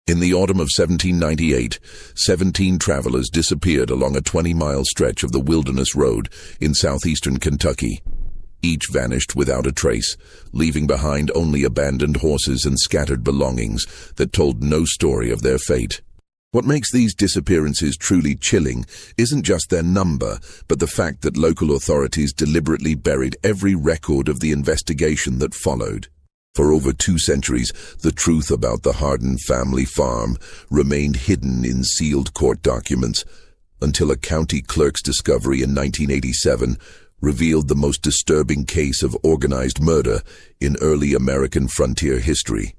In the autumn of 1798, 17 travelers disappeared along a 20-mile stretch of the Wilderness Road in southeastern Kentucky. Each vanished without a trace, leaving behind only abandoned horses and scattered belongings that told no story of their fate. What makes these disappearances truly chilling isn't just their number, but the fact that local authorities deliberately buried every record of the investigation that followed. For over 2 centuries, the truth about the Hardin family farm remained hidden in sealed court documents, until a county clerk's discovery in 1987 revealed the most disturbing case of organized murder in early American frontier history.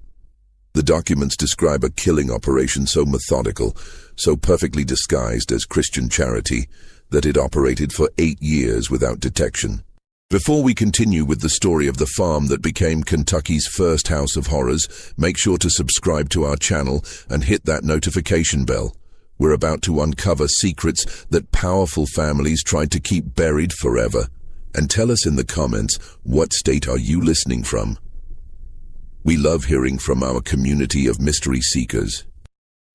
The documents describe a killing operation so methodical, so perfectly disguised as Christian charity, that it operated for 8 years without detection. Before we continue with the story of the farm that became Kentucky's first house of horrors, make sure to subscribe to our channel and hit that notification bell. We're about to uncover secrets that powerful families tried to keep buried forever. And tell us in the comments, what state are you listening from? We love hearing from our community of mystery seekers.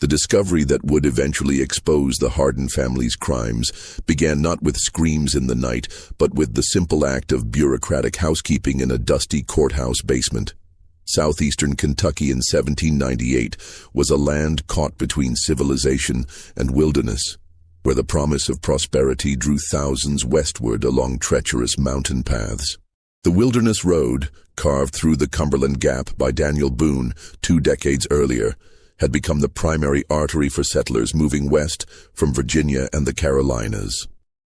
The discovery that would eventually expose the Hardin family's crimes began not with screams in the night, but with the simple act of bureaucratic housekeeping in a dusty courthouse basement. Southeastern Kentucky in 1798 was a land caught between civilization and wilderness, where the promise of prosperity drew thousands westward along treacherous mountain paths. The Wilderness Road, carved through the Cumberland Gap by Daniel Boone 2 decades earlier, had become the primary artery for settlers moving west from Virginia and the Carolinas.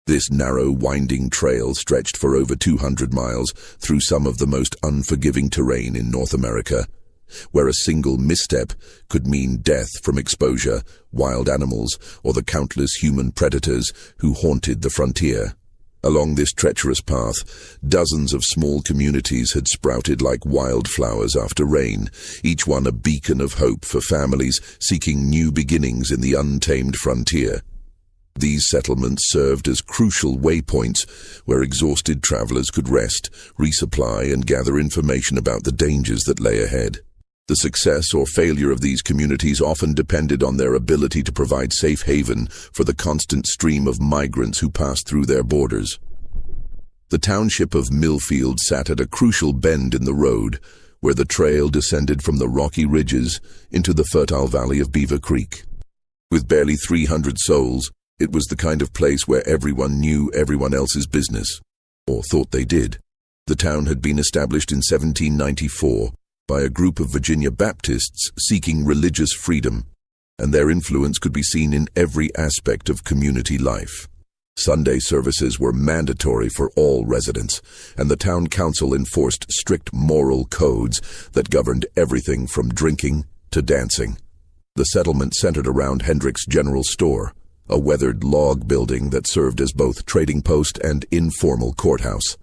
This narrow, winding trail stretched for over 200 miles through some of the most unforgiving terrain in North America, where a single misstep could mean death from exposure, wild animals, or the countless human predators who haunted the frontier. Along this treacherous path, dozens of small communities had sprouted like wildflowers after rain, each one a beacon of hope for families seeking new beginnings in the untamed frontier. These settlements served as crucial waypoints where exhausted travelers could rest, resupply, and gather information about the dangers that lay ahead. The success or failure of these communities often depended on their ability to provide safe haven for the constant stream of migrants who passed through their borders. The township of Millfield sat at a crucial bend in the road, where the trail descended from the rocky ridges into the fertile valley of Beaver Creek. With barely 300 souls, it was the kind of place where everyone knew everyone else's business, or thought they did. The town had been established in 1794, by a group of Virginia Baptists seeking religious freedom, and their influence could be seen in every aspect of community life. Sunday services were mandatory for all residents, and the town council enforced strict moral codes that governed everything from drinking to dancing. The settlement centered around Hendrick's General Store, a weathered log building that served as both trading post and informal courthouse.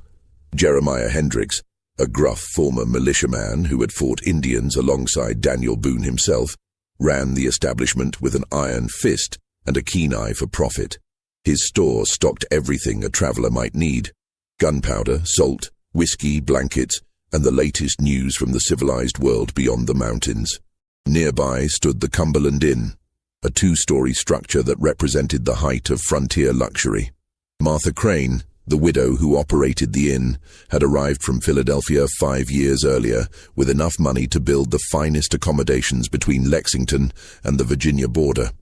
Jeremiah Hendricks, a gruff former militiaman who had fought Indians alongside Daniel Boone himself, ran the establishment with an iron fist and a keen eye for profit. His store stocked everything a traveler might need: gunpowder, salt, whiskey, blankets, and the latest news from the civilized world beyond the mountains. Nearby stood the Cumberland Inn, a 2-story structure that represented the height of frontier luxury. Martha Crane, the widow who operated the inn, had arrived from Philadelphia 5 years earlier with enough money to build the finest accommodations between Lexington and the Virginia border.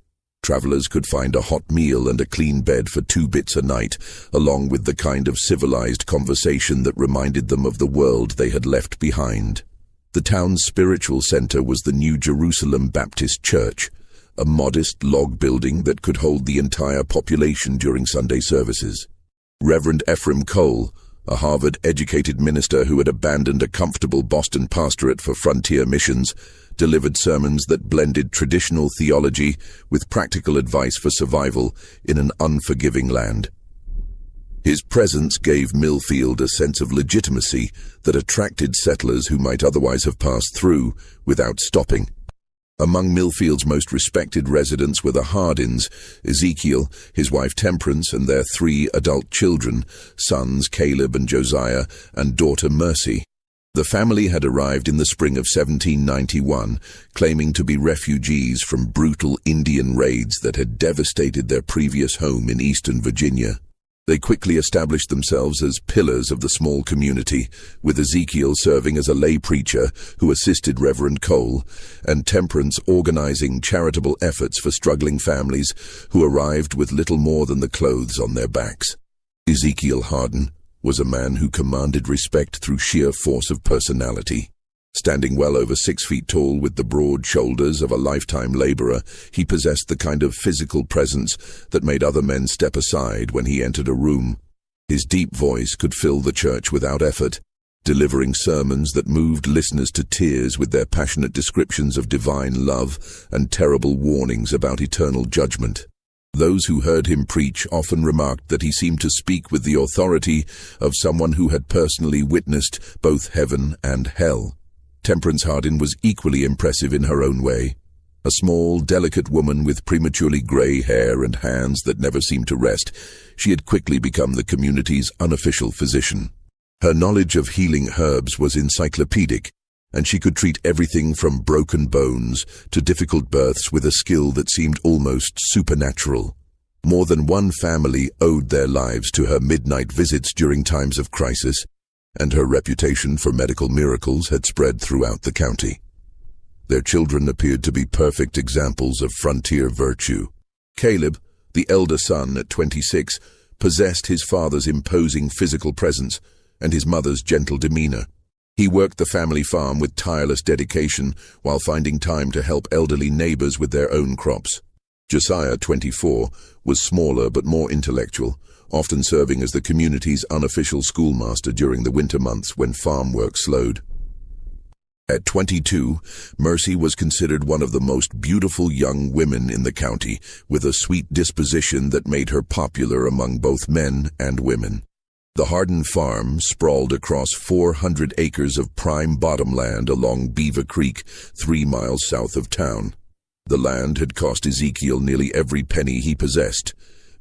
Travelers could find a hot meal and a clean bed for 2 bits a night, along with the kind of civilized conversation that reminded them of the world they had left behind. The town's spiritual center was the New Jerusalem Baptist Church, a modest log building that could hold the entire population during Sunday services. Reverend Ephraim Cole, a Harvard-educated minister who had abandoned a comfortable Boston pastorate for frontier missions, delivered sermons that blended traditional theology with practical advice for survival in an unforgiving land. His presence gave Millfield a sense of legitimacy that attracted settlers who might otherwise have passed through without stopping. Among Millfield's most respected residents were the Hardins, Ezekiel, his wife Temperance, and their 3 adult children, sons Caleb and Josiah, and daughter Mercy. The family had arrived in the spring of 1791, claiming to be refugees from brutal Indian raids that had devastated their previous home in eastern Virginia. They quickly established themselves as pillars of the small community, with Ezekiel serving as a lay preacher who assisted Reverend Cole, and Temperance organizing charitable efforts for struggling families who arrived with little more than the clothes on their backs. Ezekiel Hardin was a man who commanded respect through sheer force of personality. Standing well over 6 feet tall with the broad shoulders of a lifetime laborer, he possessed the kind of physical presence that made other men step aside when he entered a room. His deep voice could fill the church without effort, delivering sermons that moved listeners to tears with their passionate descriptions of divine love and terrible warnings about eternal judgment. Those who heard him preach often remarked that he seemed to speak with the authority of someone who had personally witnessed both heaven and hell. Temperance Hardin was equally impressive in her own way. A small, delicate woman with prematurely grey hair and hands that never seemed to rest, she had quickly become the community's unofficial physician. Her knowledge of healing herbs was encyclopedic, and she could treat everything from broken bones to difficult births with a skill that seemed almost supernatural. More than one family owed their lives to her midnight visits during times of crisis, and her reputation for medical miracles had spread throughout the county. Their children appeared to be perfect examples of frontier virtue. Caleb, the elder son at 26, possessed his father's imposing physical presence and his mother's gentle demeanor. He worked the family farm with tireless dedication while finding time to help elderly neighbors with their own crops. Josiah, 24, was smaller but more intellectual, often serving as the community's unofficial schoolmaster during the winter months when farm work slowed. At 22, Mercy was considered one of the most beautiful young women in the county, with a sweet disposition that made her popular among both men and women. The Hardin farm sprawled across 400 acres of prime bottomland along Beaver Creek, 3 miles south of town. The land had cost Ezekiel nearly every penny he possessed,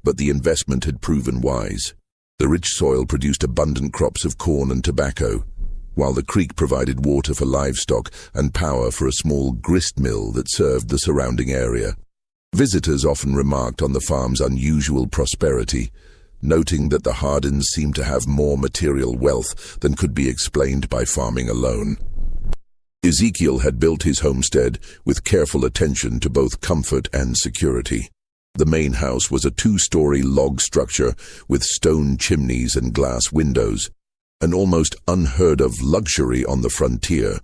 but the investment had proven wise. The rich soil produced abundant crops of corn and tobacco, while the creek provided water for livestock and power for a small grist mill that served the surrounding area. Visitors often remarked on the farm's unusual prosperity, noting that the Hardins seemed to have more material wealth than could be explained by farming alone. Ezekiel had built his homestead with careful attention to both comfort and security. The main house was a 2-story log structure with stone chimneys and glass windows, an almost unheard-of luxury on the frontier.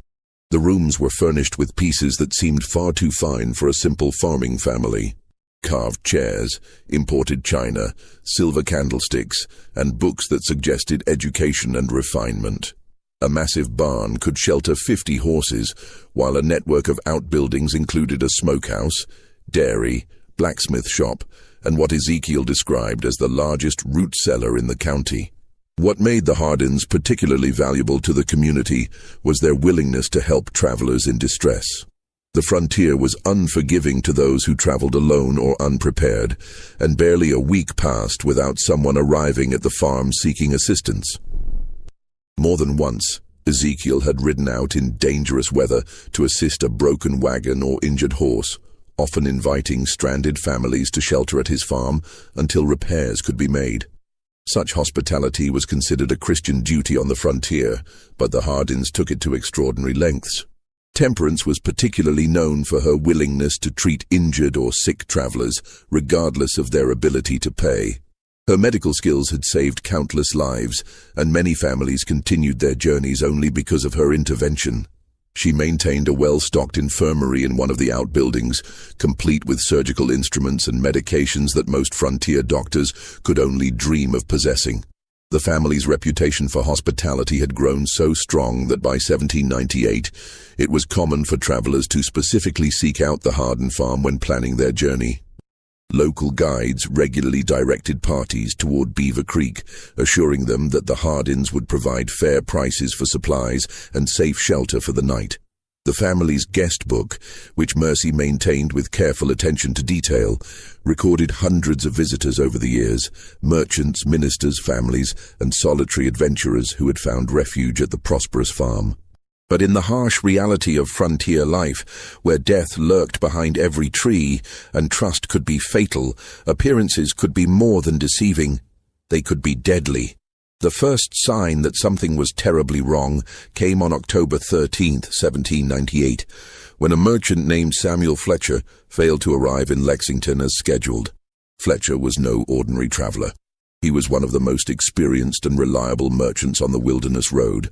The rooms were furnished with pieces that seemed far too fine for a simple farming family. Carved chairs, imported china, silver candlesticks, and books that suggested education and refinement. A massive barn could shelter 50 horses, while a network of outbuildings included a smokehouse, dairy, blacksmith shop, and what Ezekiel described as the largest root cellar in the county. What made the Hardins particularly valuable to the community was their willingness to help travelers in distress. The frontier was unforgiving to those who traveled alone or unprepared, and barely a week passed without someone arriving at the farm seeking assistance. More than once, Ezekiel had ridden out in dangerous weather to assist a broken wagon or injured horse, often inviting stranded families to shelter at his farm until repairs could be made. Such hospitality was considered a Christian duty on the frontier, but the Hardins took it to extraordinary lengths. Temperance was particularly known for her willingness to treat injured or sick travelers, regardless of their ability to pay. Her medical skills had saved countless lives, and many families continued their journeys only because of her intervention. She maintained a well-stocked infirmary in one of the outbuildings, complete with surgical instruments and medications that most frontier doctors could only dream of possessing. The family's reputation for hospitality had grown so strong that by 1798, it was common for travelers to specifically seek out the Hardin farm when planning their journey. Local guides regularly directed parties toward Beaver Creek, assuring them that the Hardins would provide fair prices for supplies and safe shelter for the night. The family's guest book, which Mercy maintained with careful attention to detail, recorded hundreds of visitors over the years, merchants, ministers, families, and solitary adventurers who had found refuge at the prosperous farm. But in the harsh reality of frontier life, where death lurked behind every tree and trust could be fatal, appearances could be more than deceiving. They could be deadly. The first sign that something was terribly wrong came on October 13, 1798, when a merchant named Samuel Fletcher failed to arrive in Lexington as scheduled. Fletcher was no ordinary traveler. He was one of the most experienced and reliable merchants on the Wilderness Road,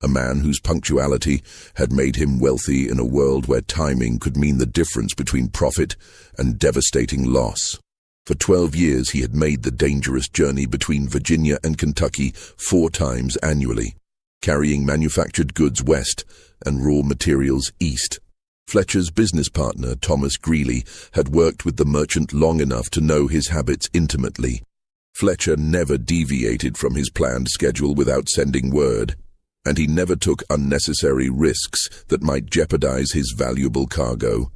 a man whose punctuality had made him wealthy in a world where timing could mean the difference between profit and devastating loss. For 12 years he had made the dangerous journey between Virginia and Kentucky 4 times annually, carrying manufactured goods west and raw materials east. Fletcher's business partner, Thomas Greeley, had worked with the merchant long enough to know his habits intimately. Fletcher never deviated from his planned schedule without sending word, and he never took unnecessary risks that might jeopardize his valuable cargo.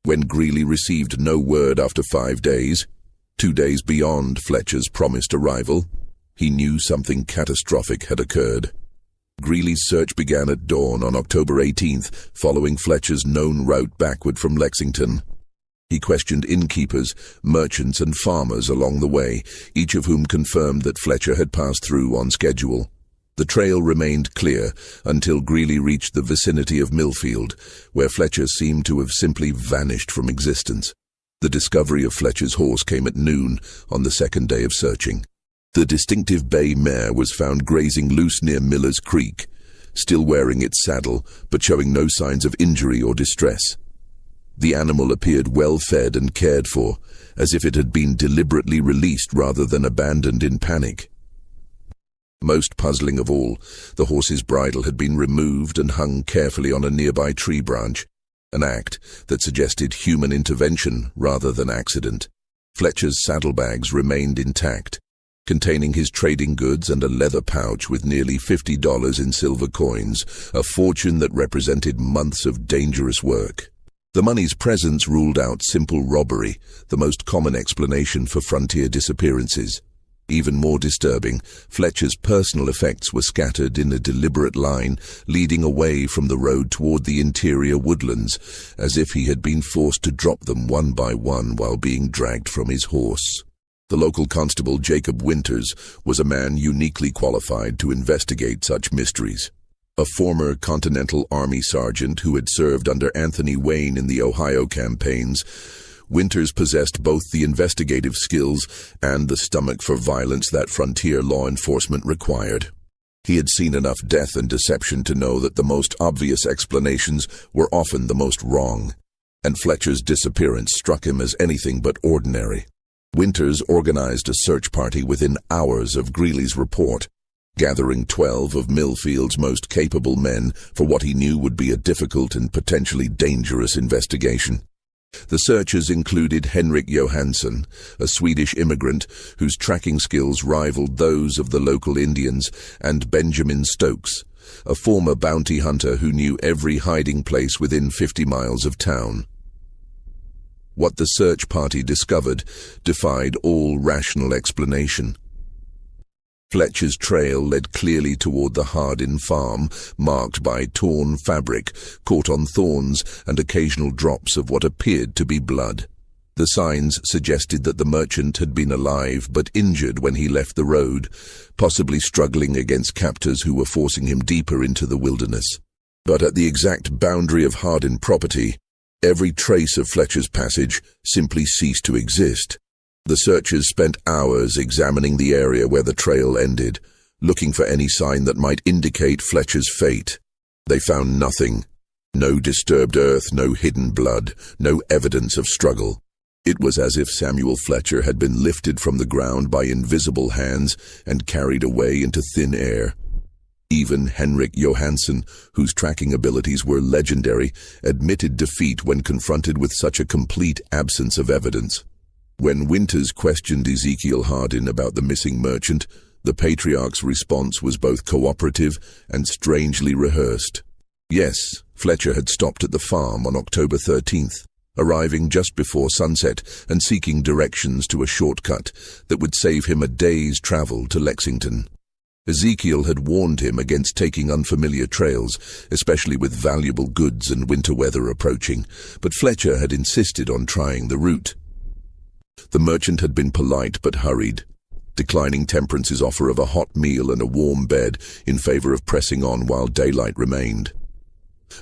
When Greeley received no word after 5 days, 2 days beyond Fletcher's promised arrival, he knew something catastrophic had occurred. Greeley's search began at dawn on October 18th, following Fletcher's known route backward from Lexington. He questioned innkeepers, merchants, and farmers along the way, each of whom confirmed that Fletcher had passed through on schedule. The trail remained clear until Greeley reached the vicinity of Millfield, where Fletcher seemed to have simply vanished from existence. The discovery of Fletcher's horse came at noon on the second day of searching. The distinctive bay mare was found grazing loose near Miller's Creek, still wearing its saddle but showing no signs of injury or distress. The animal appeared well fed and cared for, as if it had been deliberately released rather than abandoned in panic. Most puzzling of all, the horse's bridle had been removed and hung carefully on a nearby tree branch, an act that suggested human intervention rather than accident. Fletcher's saddlebags remained intact, containing his trading goods and a leather pouch with nearly $50 in silver coins, a fortune that represented months of dangerous work. The money's presence ruled out simple robbery, the most common explanation for frontier disappearances. Even more disturbing, Fletcher's personal effects were scattered in a deliberate line, leading away from the road toward the interior woodlands, as if he had been forced to drop them one by one while being dragged from his horse. The local constable, Jacob Winters, was a man uniquely qualified to investigate such mysteries. A former Continental Army sergeant who had served under Anthony Wayne in the Ohio campaigns, Winters possessed both the investigative skills and the stomach for violence that frontier law enforcement required. He had seen enough death and deception to know that the most obvious explanations were often the most wrong, and Fletcher's disappearance struck him as anything but ordinary. Winters organized a search party within hours of Greeley's report, gathering 12 of Millfield's most capable men for what he knew would be a difficult and potentially dangerous investigation. The searchers included Henrik Johansson, a Swedish immigrant whose tracking skills rivaled those of the local Indians, and Benjamin Stokes, a former bounty hunter who knew every hiding place within 50 miles of town. What the search party discovered defied all rational explanation. Fletcher's trail led clearly toward the Hardin farm, marked by torn fabric, caught on thorns, and occasional drops of what appeared to be blood. The signs suggested that the merchant had been alive but injured when he left the road, possibly struggling against captors who were forcing him deeper into the wilderness. But at the exact boundary of Hardin property, every trace of Fletcher's passage simply ceased to exist. The searchers spent hours examining the area where the trail ended, looking for any sign that might indicate Fletcher's fate. They found nothing. No disturbed earth, no hidden blood, no evidence of struggle. It was as if Samuel Fletcher had been lifted from the ground by invisible hands and carried away into thin air. Even Henrik Johansson, whose tracking abilities were legendary, admitted defeat when confronted with such a complete absence of evidence. When Winters questioned Ezekiel Hardin about the missing merchant, the patriarch's response was both cooperative and strangely rehearsed. Yes, Fletcher had stopped at the farm on October 13th, arriving just before sunset and seeking directions to a shortcut that would save him a day's travel to Lexington. Ezekiel had warned him against taking unfamiliar trails, especially with valuable goods and winter weather approaching, but Fletcher had insisted on trying the route. The merchant had been polite but hurried, declining Temperance's offer of a hot meal and a warm bed in favor of pressing on while daylight remained.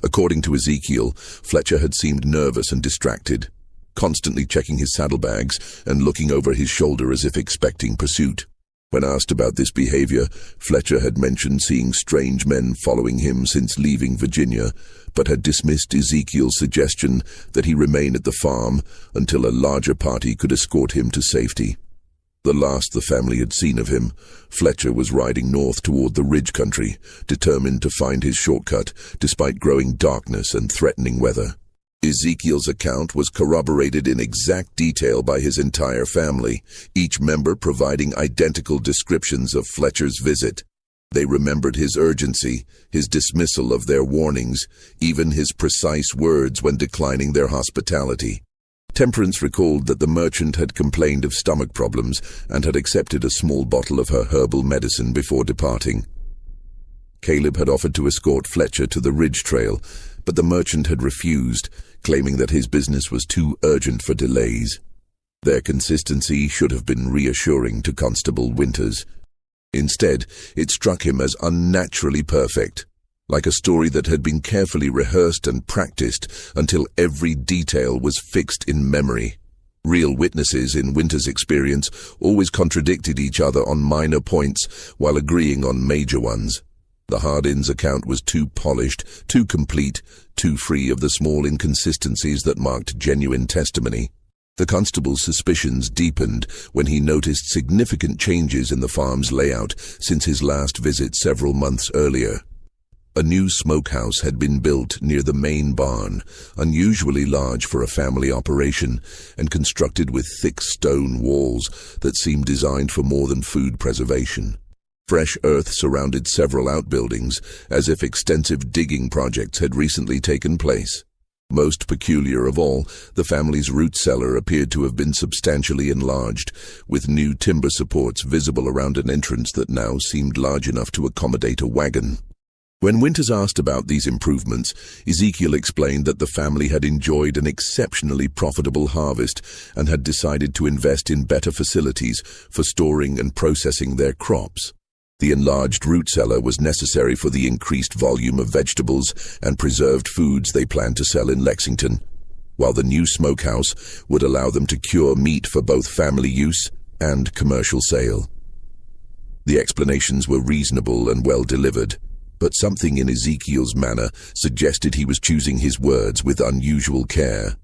According to Ezekiel, Fletcher had seemed nervous and distracted, constantly checking his saddlebags and looking over his shoulder as if expecting pursuit. When asked about this behavior, Fletcher had mentioned seeing strange men following him since leaving Virginia, but had dismissed Ezekiel's suggestion that he remain at the farm until a larger party could escort him to safety. The last the family had seen of him, Fletcher was riding north toward the ridge country, determined to find his shortcut despite growing darkness and threatening weather. Ezekiel's account was corroborated in exact detail by his entire family, each member providing identical descriptions of Fletcher's visit. They remembered his urgency, his dismissal of their warnings, even his precise words when declining their hospitality. Temperance recalled that the merchant had complained of stomach problems and had accepted a small bottle of her herbal medicine before departing. Caleb had offered to escort Fletcher to the ridge trail, but the merchant had refused, claiming that his business was too urgent for delays. Their consistency should have been reassuring to Constable Winters. Instead, it struck him as unnaturally perfect, like a story that had been carefully rehearsed and practiced until every detail was fixed in memory. Real witnesses, in Winters' experience, always contradicted each other on minor points while agreeing on major ones. The Hardin's account was too polished, too complete, too free of the small inconsistencies that marked genuine testimony. The constable's suspicions deepened when he noticed significant changes in the farm's layout since his last visit several months earlier. A new smokehouse had been built near the main barn, unusually large for a family operation, and constructed with thick stone walls that seemed designed for more than food preservation. Fresh earth surrounded several outbuildings, as if extensive digging projects had recently taken place. Most peculiar of all, the family's root cellar appeared to have been substantially enlarged, with new timber supports visible around an entrance that now seemed large enough to accommodate a wagon. When Winters asked about these improvements, Ezekiel explained that the family had enjoyed an exceptionally profitable harvest and had decided to invest in better facilities for storing and processing their crops. The enlarged root cellar was necessary for the increased volume of vegetables and preserved foods they planned to sell in Lexington, while the new smokehouse would allow them to cure meat for both family use and commercial sale. The explanations were reasonable and well delivered, but something in Ezekiel's manner suggested he was choosing his words with unusual care.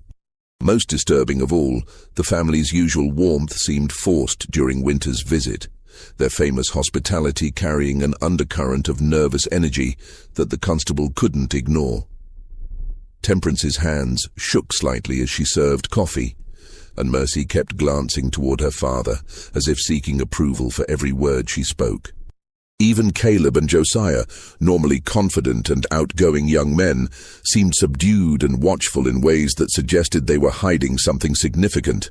Most disturbing of all, the family's usual warmth seemed forced during Winters' visit, their famous hospitality carrying an undercurrent of nervous energy that the constable couldn't ignore. Temperance's hands shook slightly as she served coffee, and Mercy kept glancing toward her father, as if seeking approval for every word she spoke. Even Caleb and Josiah, normally confident and outgoing young men, seemed subdued and watchful in ways that suggested they were hiding something significant.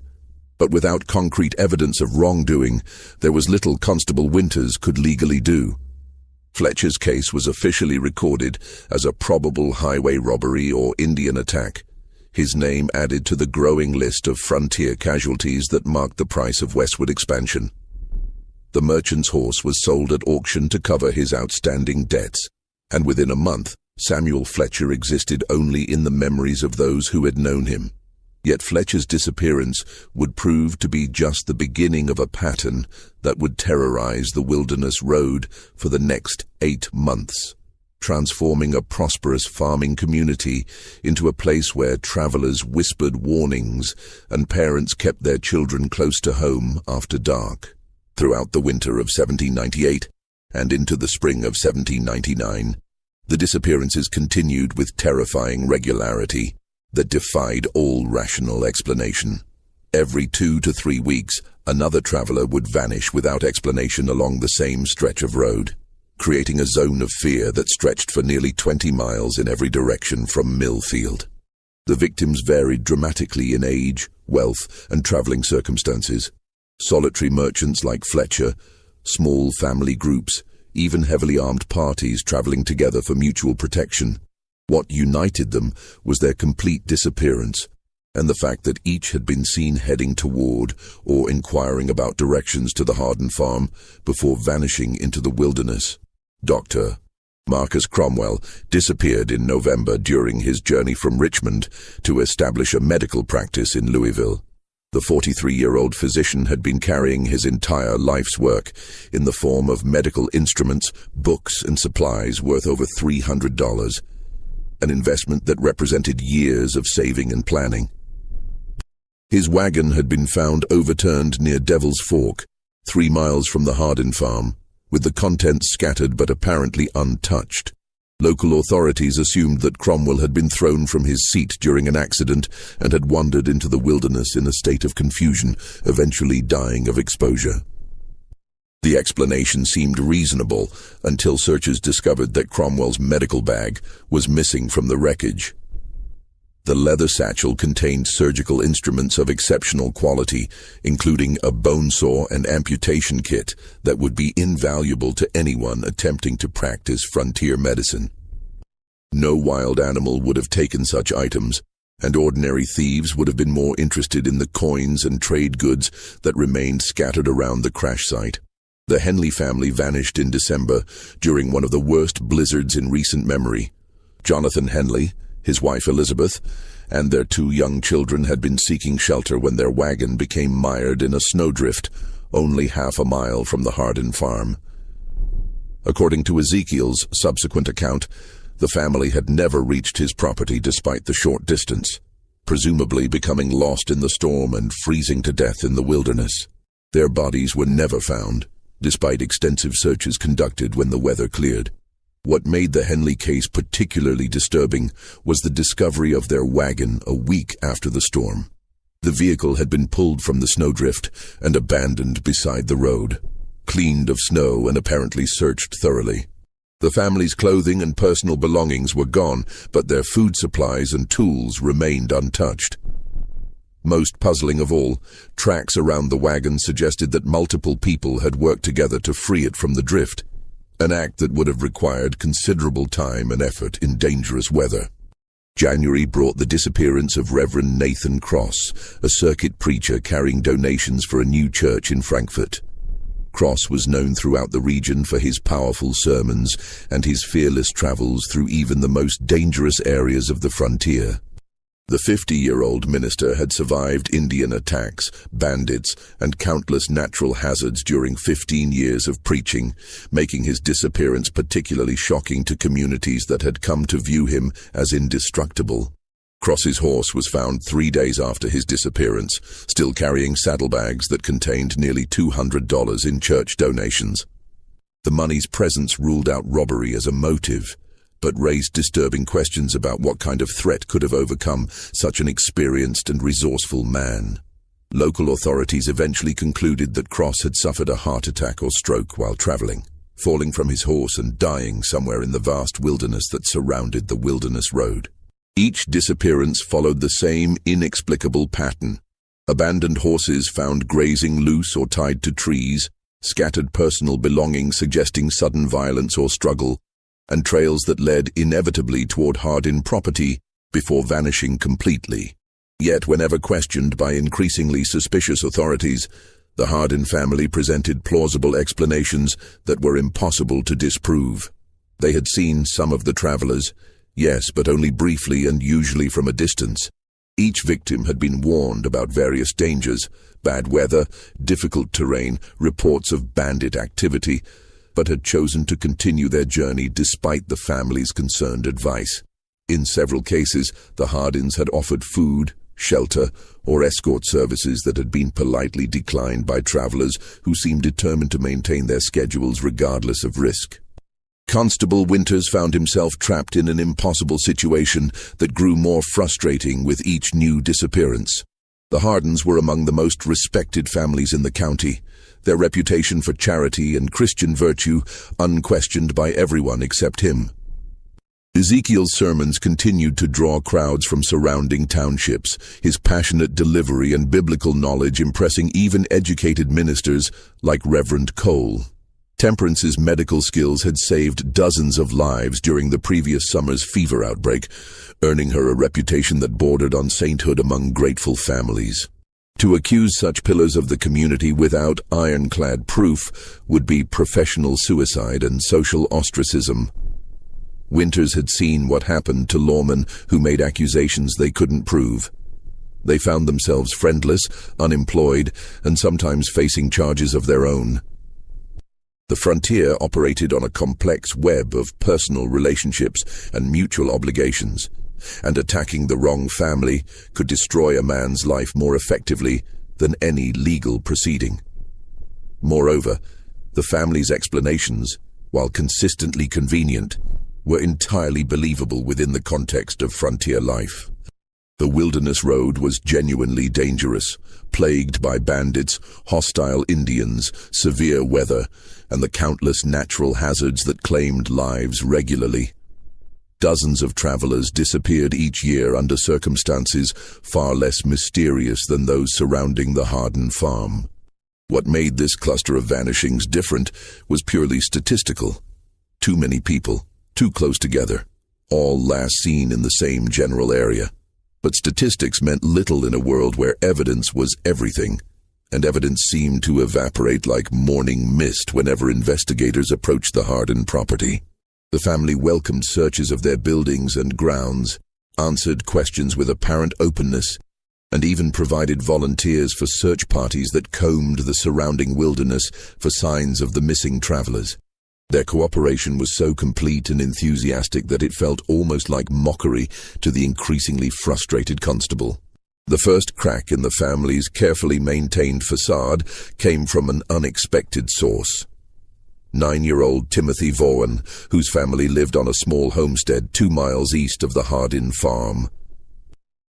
But without concrete evidence of wrongdoing, there was little Constable Winters could legally do. Fletcher's case was officially recorded as a probable highway robbery or Indian attack, his name added to the growing list of frontier casualties that marked the price of westward expansion. The merchant's horse was sold at auction to cover his outstanding debts, and within a month, Samuel Fletcher existed only in the memories of those who had known him. Yet Fletcher's disappearance would prove to be just the beginning of a pattern that would terrorize the Wilderness Road for the next 8 months, transforming a prosperous farming community into a place where travelers whispered warnings and parents kept their children close to home after dark. Throughout the winter of 1798 and into the spring of 1799, the disappearances continued with terrifying regularity that defied all rational explanation. Every 2 to 3 weeks, another traveler would vanish without explanation along the same stretch of road. creating a zone of fear that stretched for nearly 20 miles in every direction from Millfield. The victims varied dramatically in age, wealth, and traveling circumstances. Solitary merchants like Fletcher, small family groups, even heavily armed parties traveling together for mutual protection. What united them was their complete disappearance, and the fact that each had been seen heading toward or inquiring about directions to the Hardin farm before vanishing into the wilderness. Dr. Marcus Cromwell disappeared in November during his journey from Richmond to establish a medical practice in Louisville. The 43-year-old physician had been carrying his entire life's work in the form of medical instruments, books, and supplies worth over $300, an investment that represented years of saving and planning. His wagon had been found overturned near Devil's Fork, 3 miles from the Hardin farm, with the contents scattered but apparently untouched. Local authorities assumed that Cromwell had been thrown from his seat during an accident and had wandered into the wilderness in a state of confusion, eventually dying of exposure. The explanation seemed reasonable until searchers discovered that Cromwell's medical bag was missing from the wreckage. The leather satchel contained surgical instruments of exceptional quality, including a bone saw and amputation kit that would be invaluable to anyone attempting to practice frontier medicine. No wild animal would have taken such items, and ordinary thieves would have been more interested in the coins and trade goods that remained scattered around the crash site. The Henley family vanished in December during one of the worst blizzards in recent memory. Jonathan Henley, his wife Elizabeth, and their 2 young children had been seeking shelter when their wagon became mired in a snowdrift only half a mile from the Hardin farm. According to Ezekiel's subsequent account, the family had never reached his property despite the short distance, presumably becoming lost in the storm and freezing to death in the wilderness. Their bodies were never found, despite extensive searches conducted when the weather cleared. What made the Henley case particularly disturbing was the discovery of their wagon a week after the storm. The vehicle had been pulled from the snowdrift and abandoned beside the road, cleaned of snow and apparently searched thoroughly. The family's clothing and personal belongings were gone, but their food supplies and tools remained untouched. Most puzzling of all, tracks around the wagon suggested that multiple people had worked together to free it from the drift, an act that would have required considerable time and effort in dangerous weather. January brought the disappearance of Reverend Nathan Cross, a circuit preacher carrying donations for a new church in Frankfurt. Cross was known throughout the region for his powerful sermons and his fearless travels through even the most dangerous areas of the frontier. The 50-year-old minister had survived Indian attacks, bandits, and countless natural hazards during 15 years of preaching, making his disappearance particularly shocking to communities that had come to view him as indestructible. Cross's horse was found 3 days after his disappearance, still carrying saddlebags that contained nearly $200 in church donations. The money's presence ruled out robbery as a motive, but raised disturbing questions about what kind of threat could have overcome such an experienced and resourceful man. Local authorities eventually concluded that Cross had suffered a heart attack or stroke while traveling, falling from his horse and dying somewhere in the vast wilderness that surrounded the wilderness road. Each disappearance followed the same inexplicable pattern. Abandoned horses found grazing loose or tied to trees, scattered personal belongings suggesting sudden violence or struggle, and trails that led inevitably toward Hardin property before vanishing completely. Yet whenever questioned by increasingly suspicious authorities, the Hardin family presented plausible explanations that were impossible to disprove. They had seen some of the travelers, yes, but only briefly and usually from a distance. Each victim had been warned about various dangers, bad weather, difficult terrain, reports of bandit activity, but had chosen to continue their journey despite the family's concerned advice. In several cases, the Hardins had offered food, shelter, or escort services that had been politely declined by travelers who seemed determined to maintain their schedules regardless of risk. Constable Winters found himself trapped in an impossible situation that grew more frustrating with each new disappearance. The Hardins were among the most respected families in the county, their reputation for charity and Christian virtue unquestioned by everyone except him. Ezekiel's sermons continued to draw crowds from surrounding townships, his passionate delivery and biblical knowledge impressing even educated ministers like Reverend Cole. Temperance's medical skills had saved dozens of lives during the previous summer's fever outbreak, earning her a reputation that bordered on sainthood among grateful families. To accuse such pillars of the community without ironclad proof would be professional suicide and social ostracism. Winters had seen what happened to lawmen who made accusations they couldn't prove. They found themselves friendless, unemployed, and sometimes facing charges of their own. The frontier operated on a complex web of personal relationships and mutual obligations, and attacking the wrong family could destroy a man's life more effectively than any legal proceeding. Moreover, the family's explanations, while consistently convenient, were entirely believable within the context of frontier life. The wilderness road was genuinely dangerous, plagued by bandits, hostile Indians, severe weather, and the countless natural hazards that claimed lives regularly. Dozens of travelers disappeared each year under circumstances far less mysterious than those surrounding the Hardin farm. What made this cluster of vanishings different was purely statistical. Too many people, too close together, all last seen in the same general area. But statistics meant little in a world where evidence was everything, and evidence seemed to evaporate like morning mist whenever investigators approached the Hardin property. The family welcomed searches of their buildings and grounds, answered questions with apparent openness, and even provided volunteers for search parties that combed the surrounding wilderness for signs of the missing travelers. Their cooperation was so complete and enthusiastic that it felt almost like mockery to the increasingly frustrated constable. The first crack in the family's carefully maintained facade came from an unexpected source. 9-year-old Timothy Vaughan, whose family lived on a small homestead 2 miles east of the Hardin farm.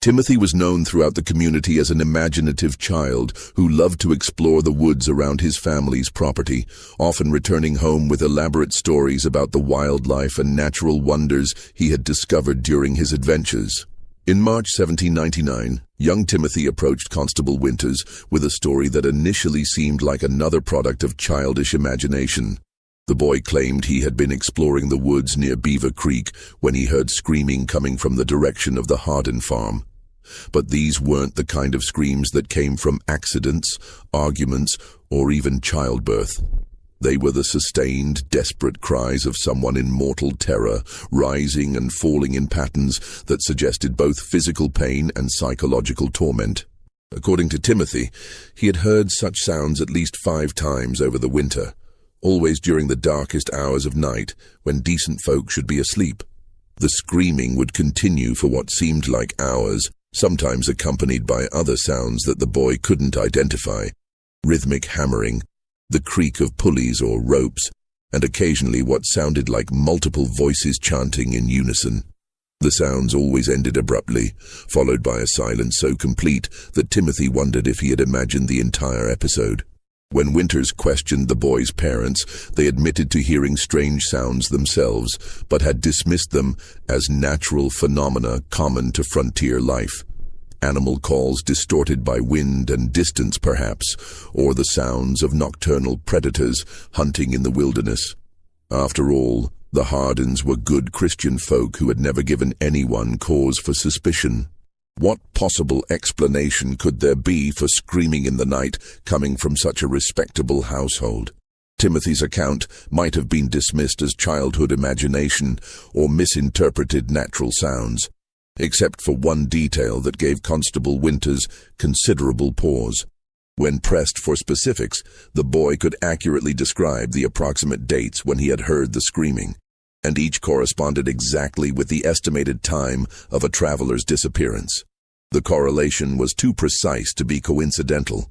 Timothy was known throughout the community as an imaginative child who loved to explore the woods around his family's property, often returning home with elaborate stories about the wildlife and natural wonders he had discovered during his adventures. In March 1799, young Timothy approached Constable Winters with a story that initially seemed like another product of childish imagination. The boy claimed he had been exploring the woods near Beaver Creek when he heard screaming coming from the direction of the Hardin farm. But these weren't the kind of screams that came from accidents, arguments, or even childbirth. They were the sustained, desperate cries of someone in mortal terror, rising and falling in patterns that suggested both physical pain and psychological torment. According to Timothy, he had heard such sounds at least 5 times over the winter, always during the darkest hours of night, when decent folk should be asleep. The screaming would continue for what seemed like hours, sometimes accompanied by other sounds that the boy couldn't identify: rhythmic hammering, the creak of pulleys or ropes, and occasionally what sounded like multiple voices chanting in unison. The sounds always ended abruptly, followed by a silence so complete that Timothy wondered if he had imagined the entire episode. When Winters questioned the boy's parents, they admitted to hearing strange sounds themselves, but had dismissed them as natural phenomena common to frontier life. Animal calls distorted by wind and distance, perhaps, or the sounds of nocturnal predators hunting in the wilderness. After all, the Hardins were good Christian folk who had never given anyone cause for suspicion. What possible explanation could there be for screaming in the night coming from such a respectable household? Timothy's account might have been dismissed as childhood imagination or misinterpreted natural sounds, except for one detail that gave Constable Winters considerable pause. When pressed for specifics, the boy could accurately describe the approximate dates when he had heard the screaming, and each corresponded exactly with the estimated time of a traveler's disappearance. The correlation was too precise to be coincidental,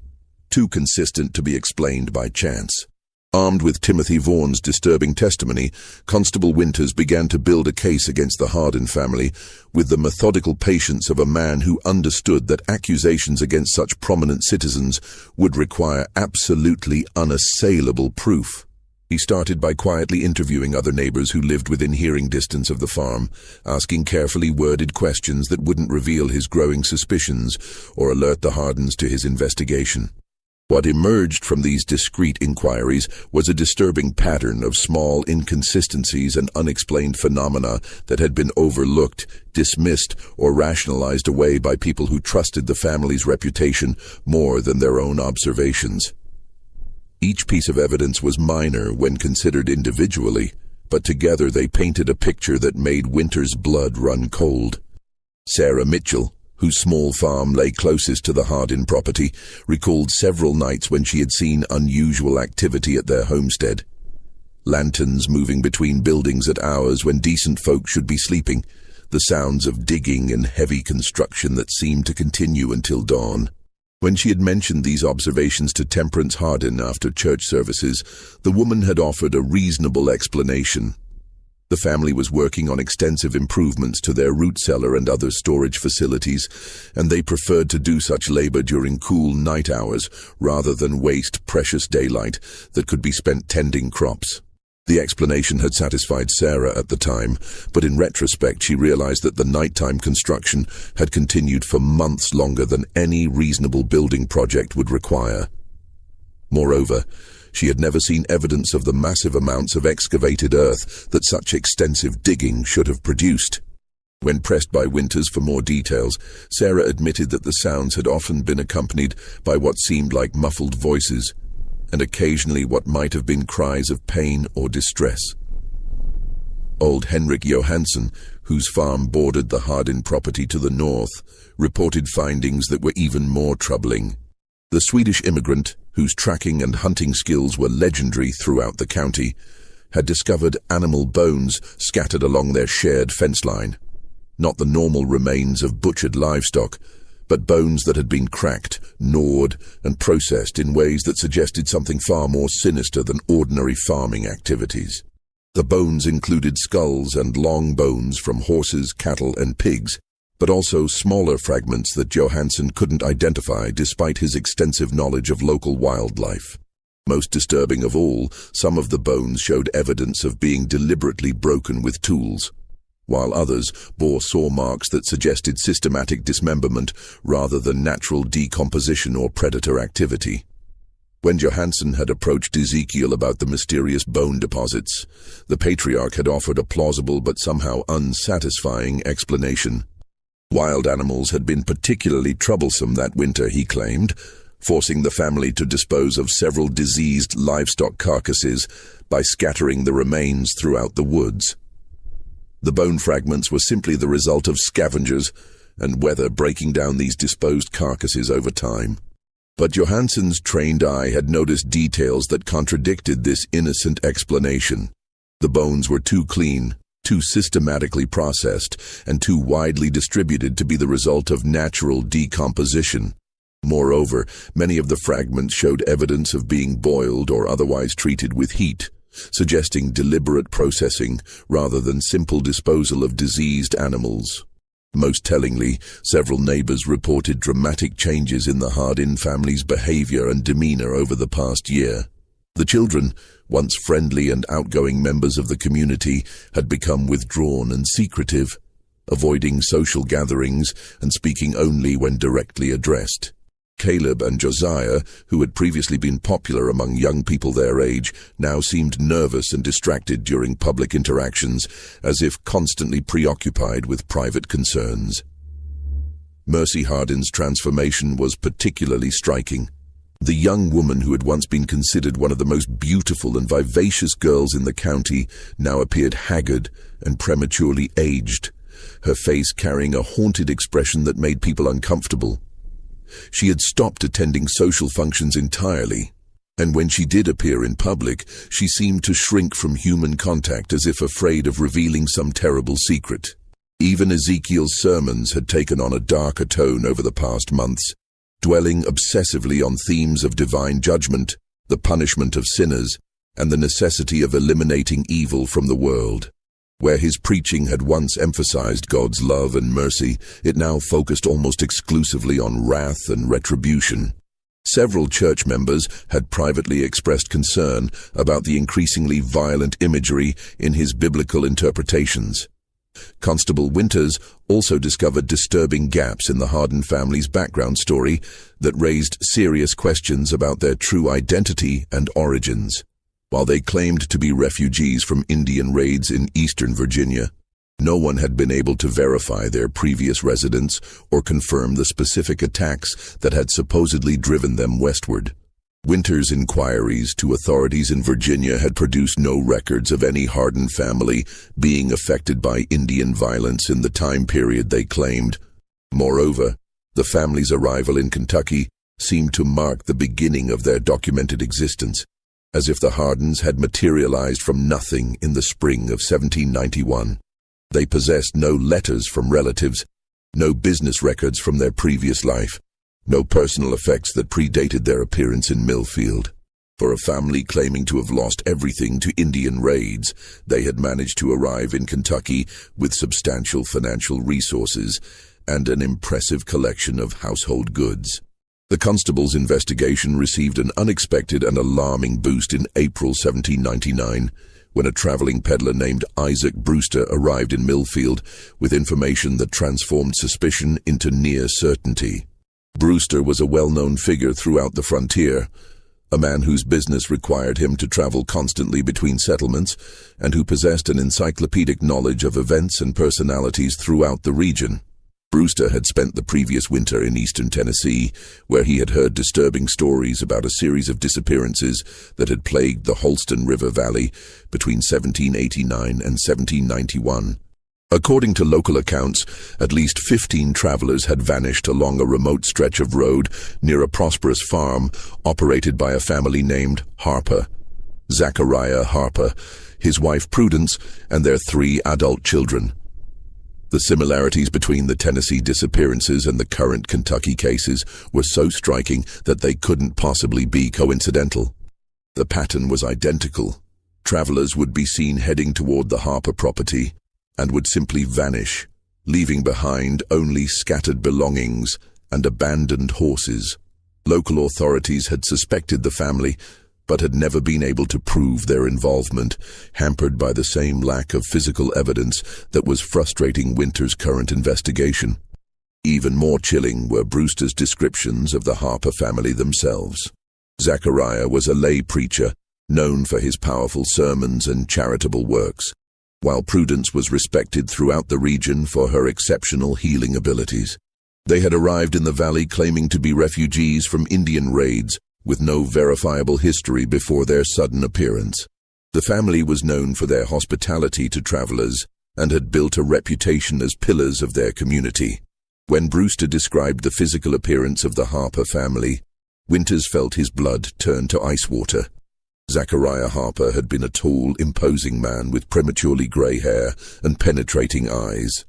too consistent to be explained by chance. Armed with Timothy Vaughan's disturbing testimony, Constable Winters began to build a case against the Hardin family with the methodical patience of a man who understood that accusations against such prominent citizens would require absolutely unassailable proof. He started by quietly interviewing other neighbors who lived within hearing distance of the farm, asking carefully worded questions that wouldn't reveal his growing suspicions or alert the Hardins to his investigation. What emerged from these discreet inquiries was a disturbing pattern of small inconsistencies and unexplained phenomena that had been overlooked, dismissed, or rationalized away by people who trusted the family's reputation more than their own observations. Each piece of evidence was minor when considered individually, but together they painted a picture that made Winter's blood run cold. Sarah Mitchell, whose small farm lay closest to the Hardin property, recalled several nights when she had seen unusual activity at their homestead. Lanterns moving between buildings at hours when decent folk should be sleeping, the sounds of digging and heavy construction that seemed to continue until dawn. When she had mentioned these observations to Temperance Hardin after church services, the woman had offered a reasonable explanation. The family was working on extensive improvements to their root cellar and other storage facilities, and they preferred to do such labor during cool night hours rather than waste precious daylight that could be spent tending crops. The explanation had satisfied Sarah at the time, but in retrospect she realized that the nighttime construction had continued for months longer than any reasonable building project would require. Moreover, she had never seen evidence of the massive amounts of excavated earth that such extensive digging should have produced. When pressed by Winters for more details, Sarah admitted that the sounds had often been accompanied by what seemed like muffled voices, and occasionally what might have been cries of pain or distress. Old Henrik Johansson, whose farm bordered the Hardin property to the north, reported findings that were even more troubling. The Swedish immigrant, whose tracking and hunting skills were legendary throughout the county, had discovered animal bones scattered along their shared fence line. Not the normal remains of butchered livestock, but bones that had been cracked, gnawed, and processed in ways that suggested something far more sinister than ordinary farming activities. The bones included skulls and long bones from horses, cattle, and pigs, but also smaller fragments that Johansson couldn't identify despite his extensive knowledge of local wildlife. Most disturbing of all, some of the bones showed evidence of being deliberately broken with tools, while others bore saw marks that suggested systematic dismemberment rather than natural decomposition or predator activity. When Johansson had approached Ezekiel about the mysterious bone deposits, the patriarch had offered a plausible but somehow unsatisfying explanation. Wild animals had been particularly troublesome that winter, he claimed, forcing the family to dispose of several diseased livestock carcasses by scattering the remains throughout the woods. The bone fragments were simply the result of scavengers and weather breaking down these disposed carcasses over time. But Johansson's trained eye had noticed details that contradicted this innocent explanation. The bones were too clean, too systematically processed, and too widely distributed to be the result of natural decomposition. Moreover, many of the fragments showed evidence of being boiled or otherwise treated with heat, suggesting deliberate processing rather than simple disposal of diseased animals. Most tellingly, several neighbors reported dramatic changes in the Hardin family's behavior and demeanor over the past year. The children, once friendly and outgoing members of the community, had become withdrawn and secretive, avoiding social gatherings and speaking only when directly addressed. Caleb and Josiah, who had previously been popular among young people their age, now seemed nervous and distracted during public interactions, as if constantly preoccupied with private concerns. Mercy Hardin's transformation was particularly striking. The young woman who had once been considered one of the most beautiful and vivacious girls in the county now appeared haggard and prematurely aged, her face carrying a haunted expression that made people uncomfortable. She had stopped attending social functions entirely, and when she did appear in public, she seemed to shrink from human contact as if afraid of revealing some terrible secret. Even Ezekiel's sermons had taken on a darker tone over the past months, dwelling obsessively on themes of divine judgment, the punishment of sinners, and the necessity of eliminating evil from the world. Where his preaching had once emphasized God's love and mercy, it now focused almost exclusively on wrath and retribution. Several church members had privately expressed concern about the increasingly violent imagery in his biblical interpretations. Constable Winters also discovered disturbing gaps in the Hardin family's background story that raised serious questions about their true identity and origins. While they claimed to be refugees from Indian raids in eastern Virginia, no one had been able to verify their previous residence or confirm the specific attacks that had supposedly driven them westward. Winters' inquiries to authorities in Virginia had produced no records of any Hardin family being affected by Indian violence in the time period they claimed. Moreover, the family's arrival in Kentucky seemed to mark the beginning of their documented existence, as if the Hardins had materialized from nothing in the spring of 1791. They possessed no letters from relatives, no business records from their previous life, no personal effects that predated their appearance in Millfield. For a family claiming to have lost everything to Indian raids, they had managed to arrive in Kentucky with substantial financial resources and an impressive collection of household goods. The constable's investigation received an unexpected and alarming boost in April 1799, when a traveling peddler named Isaac Brewster arrived in Millfield with information that transformed suspicion into near certainty. Brewster was a well-known figure throughout the frontier, a man whose business required him to travel constantly between settlements and who possessed an encyclopedic knowledge of events and personalities throughout the region. Brewster had spent the previous winter in eastern Tennessee, where he had heard disturbing stories about a series of disappearances that had plagued the Holston River Valley between 1789 and 1791. According to local accounts, at least 15 travelers had vanished along a remote stretch of road near a prosperous farm operated by a family named Harper. Zachariah Harper, his wife Prudence, and their 3 adult children. The similarities between the Tennessee disappearances and the current Kentucky cases were so striking that they couldn't possibly be coincidental. The pattern was identical. Travelers would be seen heading toward the Harper property and would simply vanish, leaving behind only scattered belongings and abandoned horses. Local authorities had suspected the family, but had never been able to prove their involvement, hampered by the same lack of physical evidence that was frustrating Winters' current investigation. Even more chilling were Brewster's descriptions of the Harper family themselves. Zachariah was a lay preacher, known for his powerful sermons and charitable works, while Prudence was respected throughout the region for her exceptional healing abilities. They had arrived in the valley claiming to be refugees from Indian raids, with no verifiable history before their sudden appearance. The family was known for their hospitality to travelers and had built a reputation as pillars of their community. When Brewster described the physical appearance of the Harper family, Winters felt his blood turn to ice water. Zachariah Harper had been a tall, imposing man with prematurely gray hair and penetrating eyes.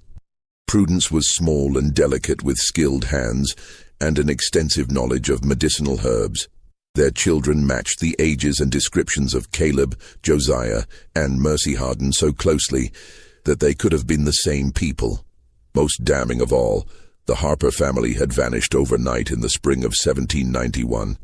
Prudence was small and delicate with skilled hands and an extensive knowledge of medicinal herbs. Their children matched the ages and descriptions of Caleb, Josiah, and Mercy Hardin so closely that they could have been the same people. Most damning of all, the Harper family had vanished overnight in the spring of 1791.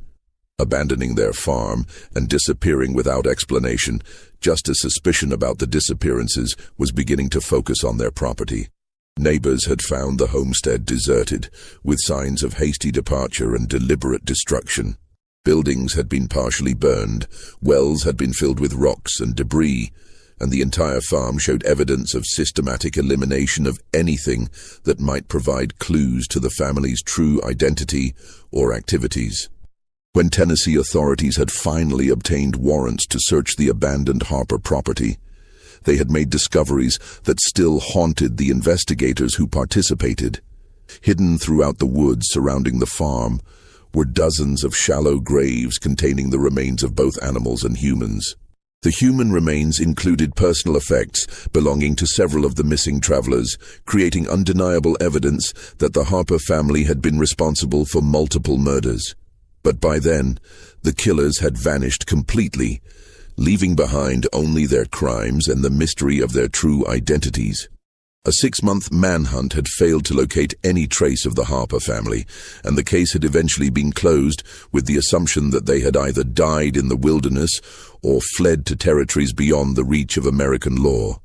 Abandoning their farm and disappearing without explanation, just as suspicion about the disappearances was beginning to focus on their property. Neighbors had found the homestead deserted, with signs of hasty departure and deliberate destruction. Buildings had been partially burned, wells had been filled with rocks and debris, and the entire farm showed evidence of systematic elimination of anything that might provide clues to the family's true identity or activities. When Tennessee authorities had finally obtained warrants to search the abandoned Harper property, they had made discoveries that still haunted the investigators who participated. Hidden throughout the woods surrounding the farm were dozens of shallow graves containing the remains of both animals and humans. The human remains included personal effects belonging to several of the missing travelers, creating undeniable evidence that the Harper family had been responsible for multiple murders. But by then, the killers had vanished completely, leaving behind only their crimes and the mystery of their true identities. A 6-month manhunt had failed to locate any trace of the Harper family, and the case had eventually been closed with the assumption that they had either died in the wilderness or fled to territories beyond the reach of American law.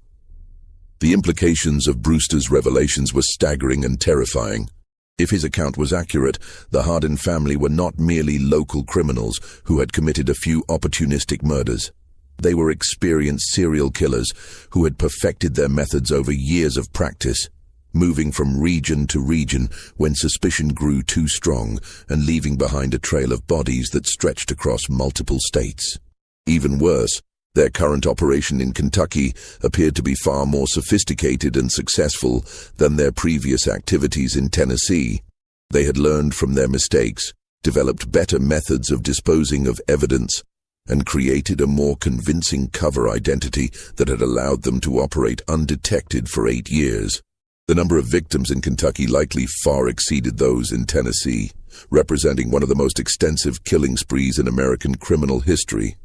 The implications of Brewster's revelations were staggering and terrifying. If his account was accurate, the Hardin family were not merely local criminals who had committed a few opportunistic murders. They were experienced serial killers who had perfected their methods over years of practice, moving from region to region when suspicion grew too strong and leaving behind a trail of bodies that stretched across multiple states. Even worse, their current operation in Kentucky appeared to be far more sophisticated and successful than their previous activities in Tennessee. They had learned from their mistakes, developed better methods of disposing of evidence, and created a more convincing cover identity that had allowed them to operate undetected for 8 years. The number of victims in Kentucky likely far exceeded those in Tennessee, representing one of the most extensive killing sprees in American criminal history.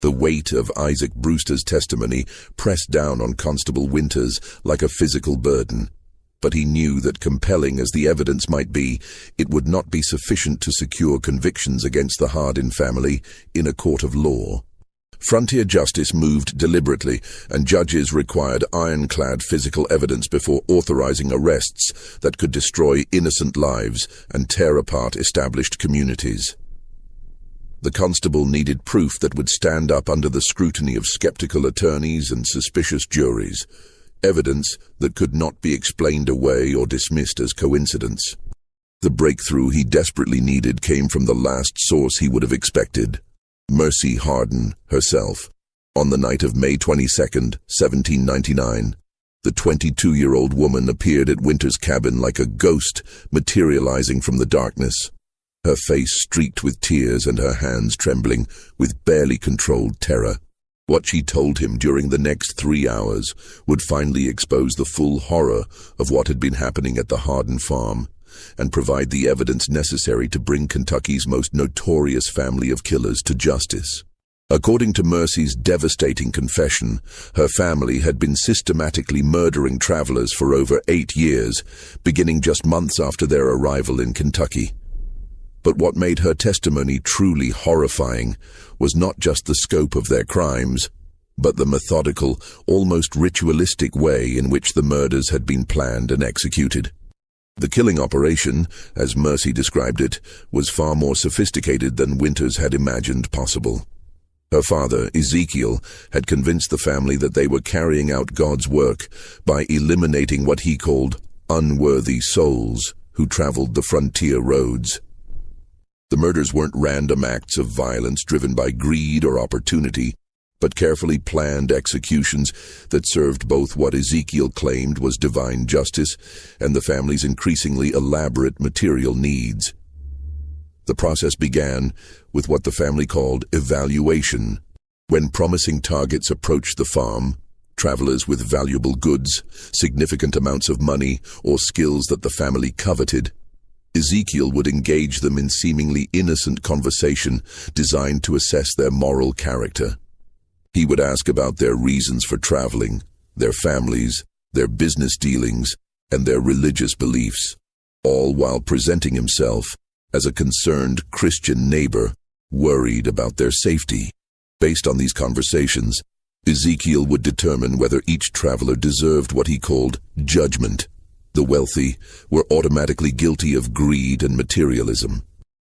The weight of Isaac Brewster's testimony pressed down on Constable Winters like a physical burden. But he knew that, compelling as the evidence might be, it would not be sufficient to secure convictions against the Hardin family in a court of law. Frontier justice moved deliberately, and judges required ironclad physical evidence before authorizing arrests that could destroy innocent lives and tear apart established communities. The constable needed proof that would stand up under the scrutiny of skeptical attorneys and suspicious juries. Evidence that could not be explained away or dismissed as coincidence. The breakthrough he desperately needed came from the last source he would have expected: Mercy Hardin herself. On the night of May 22, 1799, the 22-year-old woman appeared at Winter's cabin like a ghost materializing from the darkness, her face streaked with tears and her hands trembling with barely controlled terror. What she told him during the next 3 hours would finally expose the full horror of what had been happening at the Hardin farm and provide the evidence necessary to bring Kentucky's most notorious family of killers to justice. According to Mercy's devastating confession, her family had been systematically murdering travelers for over 8 years, beginning just months after their arrival in Kentucky. But what made her testimony truly horrifying was not just the scope of their crimes, but the methodical, almost ritualistic way in which the murders had been planned and executed. The killing operation, as Mercy described it, was far more sophisticated than Winters had imagined possible. Her father, Ezekiel, had convinced the family that they were carrying out God's work by eliminating what he called unworthy souls who traveled the frontier roads. The murders weren't random acts of violence driven by greed or opportunity, but carefully planned executions that served both what Ezekiel claimed was divine justice and the family's increasingly elaborate material needs. The process began with what the family called evaluation. When promising targets approached the farm, travelers with valuable goods, significant amounts of money, or skills that the family coveted, Ezekiel would engage them in seemingly innocent conversation designed to assess their moral character. He would ask about their reasons for traveling, their families, their business dealings, and their religious beliefs, all while presenting himself as a concerned Christian neighbor worried about their safety. Based on these conversations, Ezekiel would determine whether each traveler deserved what he called judgment. The wealthy were automatically guilty of greed and materialism.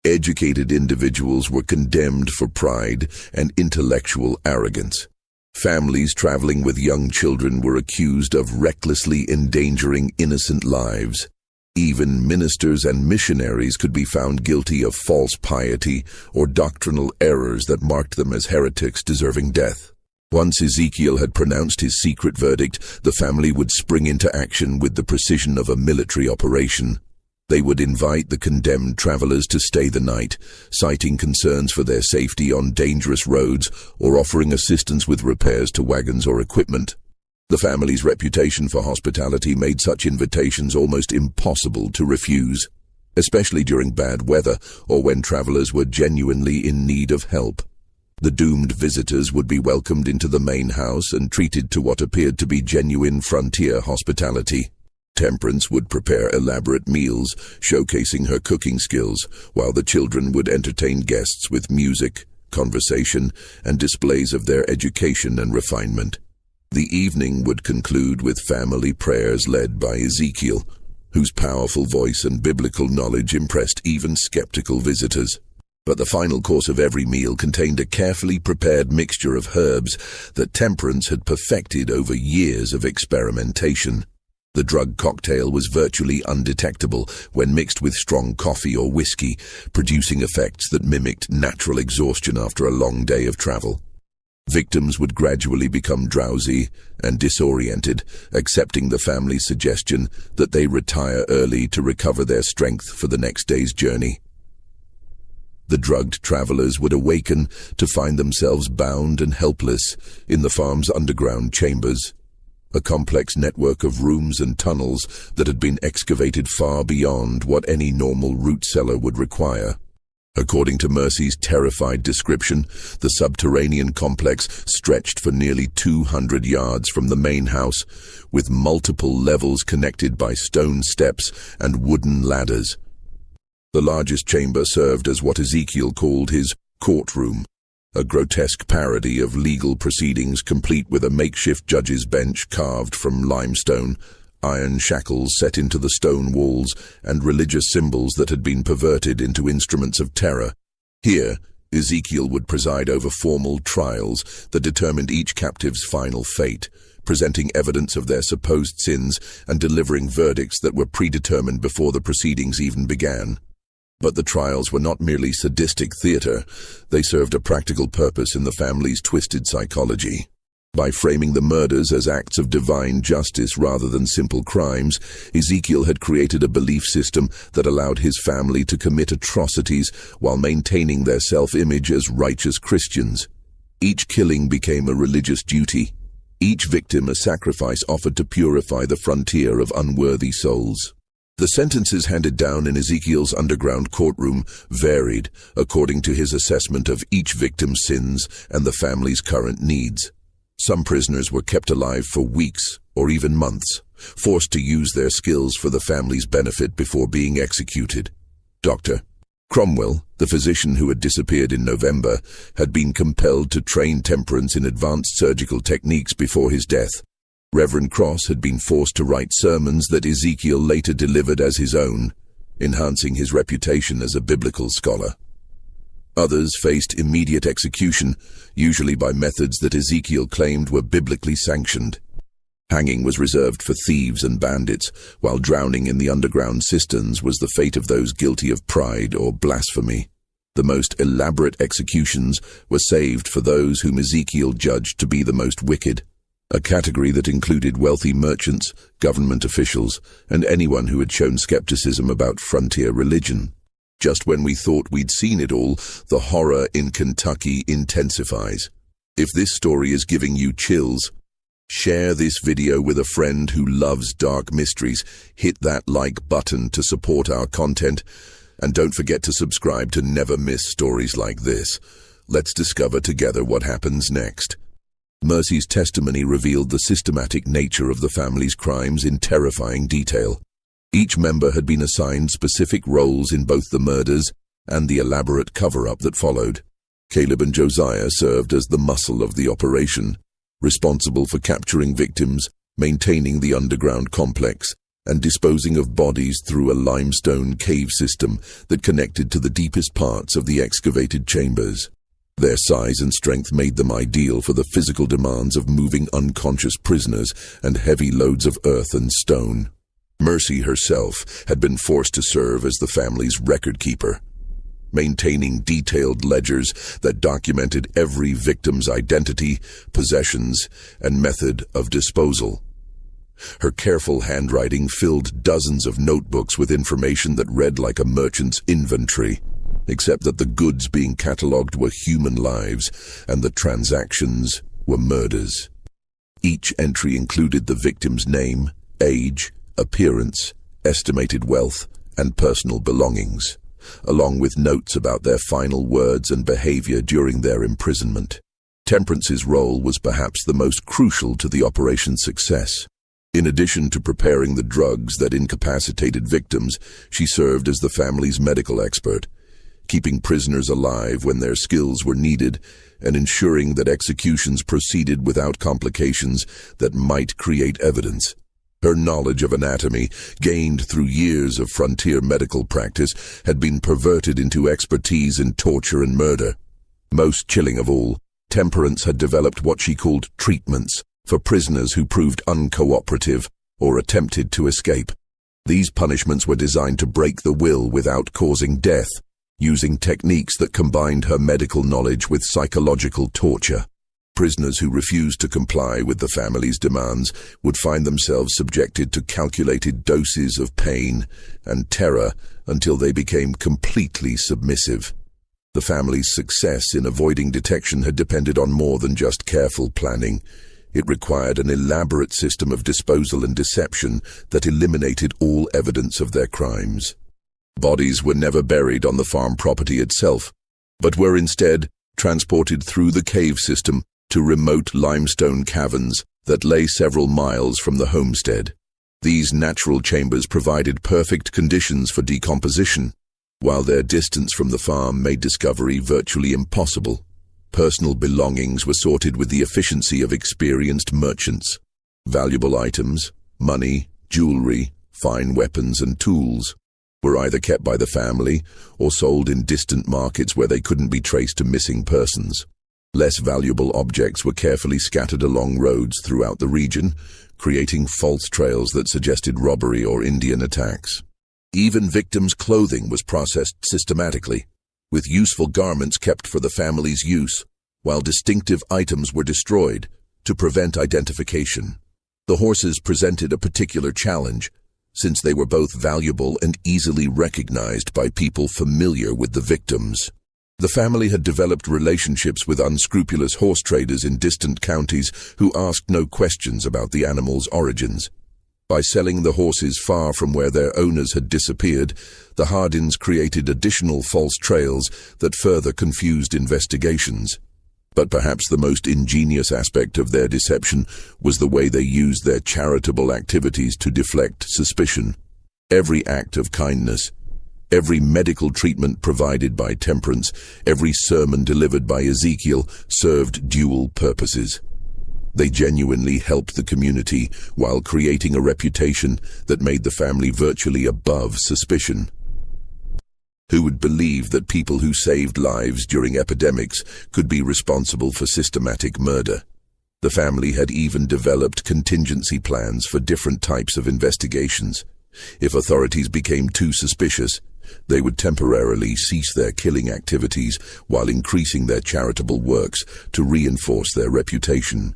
Educated individuals were condemned for pride and intellectual arrogance. Families traveling with young children were accused of recklessly endangering innocent lives. Even ministers and missionaries could be found guilty of false piety or doctrinal errors that marked them as heretics deserving death. Once Ezekiel had pronounced his secret verdict, the family would spring into action with the precision of a military operation. They would invite the condemned travelers to stay the night, citing concerns for their safety on dangerous roads or offering assistance with repairs to wagons or equipment. The family's reputation for hospitality made such invitations almost impossible to refuse, especially during bad weather or when travelers were genuinely in need of help. The doomed visitors would be welcomed into the main house and treated to what appeared to be genuine frontier hospitality. Temperance would prepare elaborate meals, showcasing her cooking skills, while the children would entertain guests with music, conversation, and displays of their education and refinement. The evening would conclude with family prayers led by Ezekiel, whose powerful voice and biblical knowledge impressed even skeptical visitors. But the final course of every meal contained a carefully prepared mixture of herbs that Temperance had perfected over years of experimentation. The drug cocktail was virtually undetectable when mixed with strong coffee or whiskey, producing effects that mimicked natural exhaustion after a long day of travel. Victims would gradually become drowsy and disoriented, accepting the family's suggestion that they retire early to recover their strength for the next day's journey. The drugged travelers would awaken to find themselves bound and helpless in the farm's underground chambers, a complex network of rooms and tunnels that had been excavated far beyond what any normal root cellar would require. According to Mercy's terrified description, the subterranean complex stretched for nearly 200 yards from the main house, with multiple levels connected by stone steps and wooden ladders. The largest chamber served as what Ezekiel called his courtroom, a grotesque parody of legal proceedings complete with a makeshift judge's bench carved from limestone, iron shackles set into the stone walls, and religious symbols that had been perverted into instruments of terror. Here, Ezekiel would preside over formal trials that determined each captive's final fate, presenting evidence of their supposed sins and delivering verdicts that were predetermined before the proceedings even began. But the trials were not merely sadistic theater, they served a practical purpose in the family's twisted psychology. By framing the murders as acts of divine justice rather than simple crimes, Ezekiel had created a belief system that allowed his family to commit atrocities while maintaining their self-image as righteous Christians. Each killing became a religious duty, each victim a sacrifice offered to purify the frontier of unworthy souls. The sentences handed down in Ezekiel's underground courtroom varied according to his assessment of each victim's sins and the family's current needs. Some prisoners were kept alive for weeks or even months, forced to use their skills for the family's benefit before being executed. Dr. Cromwell, the physician who had disappeared in November, had been compelled to train Temperance in advanced surgical techniques before his death. Reverend Cross had been forced to write sermons that Ezekiel later delivered as his own, enhancing his reputation as a biblical scholar. Others faced immediate execution, usually by methods that Ezekiel claimed were biblically sanctioned. Hanging was reserved for thieves and bandits, while drowning in the underground cisterns was the fate of those guilty of pride or blasphemy. The most elaborate executions were saved for those whom Ezekiel judged to be the most wicked, a category that included wealthy merchants, government officials, and anyone who had shown skepticism about frontier religion. Just when we thought we'd seen it all, the horror in Kentucky intensifies. If this story is giving you chills, share this video with a friend who loves dark mysteries, hit that like button to support our content, and don't forget to subscribe to never miss stories like this. Let's discover together what happens next. Mercy's testimony revealed the systematic nature of the family's crimes in terrifying detail. Each member had been assigned specific roles in both the murders and the elaborate cover-up that followed. Caleb and Josiah served as the muscle of the operation, responsible for capturing victims, maintaining the underground complex, and disposing of bodies through a limestone cave system that connected to the deepest parts of the excavated chambers. Their size and strength made them ideal for the physical demands of moving unconscious prisoners and heavy loads of earth and stone. Mercy herself had been forced to serve as the family's record keeper, maintaining detailed ledgers that documented every victim's identity, possessions, and method of disposal. Her careful handwriting filled dozens of notebooks with information that read like a merchant's inventory, except that the goods being catalogued were human lives and the transactions were murders. Each entry included the victim's name, age, appearance, estimated wealth, and personal belongings, along with notes about their final words and behavior during their imprisonment. Temperance's role was perhaps the most crucial to the operation's success. In addition to preparing the drugs that incapacitated victims, she served as the family's medical expert, keeping prisoners alive when their skills were needed and ensuring that executions proceeded without complications that might create evidence. Her knowledge of anatomy, gained through years of frontier medical practice, had been perverted into expertise in torture and murder. Most chilling of all, Temperance had developed what she called treatments for prisoners who proved uncooperative or attempted to escape. These punishments were designed to break the will without causing death, using techniques that combined her medical knowledge with psychological torture. Prisoners who refused to comply with the family's demands would find themselves subjected to calculated doses of pain and terror until they became completely submissive. The family's success in avoiding detection had depended on more than just careful planning. It required an elaborate system of disposal and deception that eliminated all evidence of their crimes. Bodies were never buried on the farm property itself, but were instead transported through the cave system to remote limestone caverns that lay several miles from the homestead. These natural chambers provided perfect conditions for decomposition, while their distance from the farm made discovery virtually impossible. Personal belongings were sorted with the efficiency of experienced merchants. Valuable items, money, jewelry, fine weapons and tools were either kept by the family or sold in distant markets where they couldn't be traced to missing persons. Less valuable objects were carefully scattered along roads throughout the region, creating false trails that suggested robbery or Indian attacks. Even victims' clothing was processed systematically, with useful garments kept for the family's use, while distinctive items were destroyed to prevent identification. The horses presented a particular challenge, since they were both valuable and easily recognized by people familiar with the victims. The family had developed relationships with unscrupulous horse traders in distant counties who asked no questions about the animals' origins. By selling the horses far from where their owners had disappeared, the Hardins created additional false trails that further confused investigations. But perhaps the most ingenious aspect of their deception was the way they used their charitable activities to deflect suspicion. Every act of kindness, every medical treatment provided by Temperance, every sermon delivered by Ezekiel served dual purposes. They genuinely helped the community while creating a reputation that made the family virtually above suspicion. Who would believe that people who saved lives during epidemics could be responsible for systematic murder? The family had even developed contingency plans for different types of investigations. If authorities became too suspicious, they would temporarily cease their killing activities while increasing their charitable works to reinforce their reputation.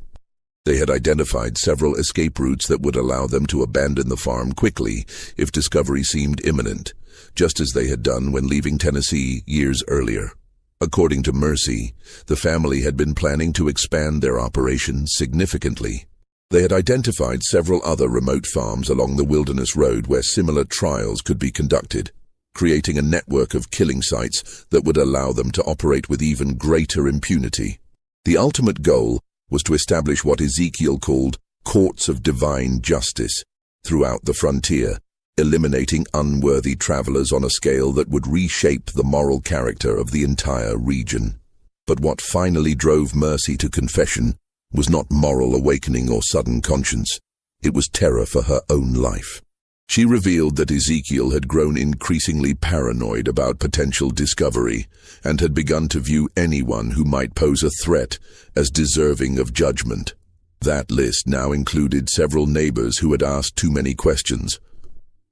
They had identified several escape routes that would allow them to abandon the farm quickly if discovery seemed imminent, just as they had done when leaving Tennessee years earlier. According to Mercy, the family had been planning to expand their operation significantly. They had identified several other remote farms along the Wilderness Road where similar trials could be conducted, creating a network of killing sites that would allow them to operate with even greater impunity. The ultimate goal was to establish what Ezekiel called courts of divine justice throughout the frontier, eliminating unworthy travelers on a scale that would reshape the moral character of the entire region. But what finally drove Mercy to confession was not moral awakening or sudden conscience. It was terror for her own life. She revealed that Ezekiel had grown increasingly paranoid about potential discovery and had begun to view anyone who might pose a threat as deserving of judgment. That list now included several neighbors who had asked too many questions.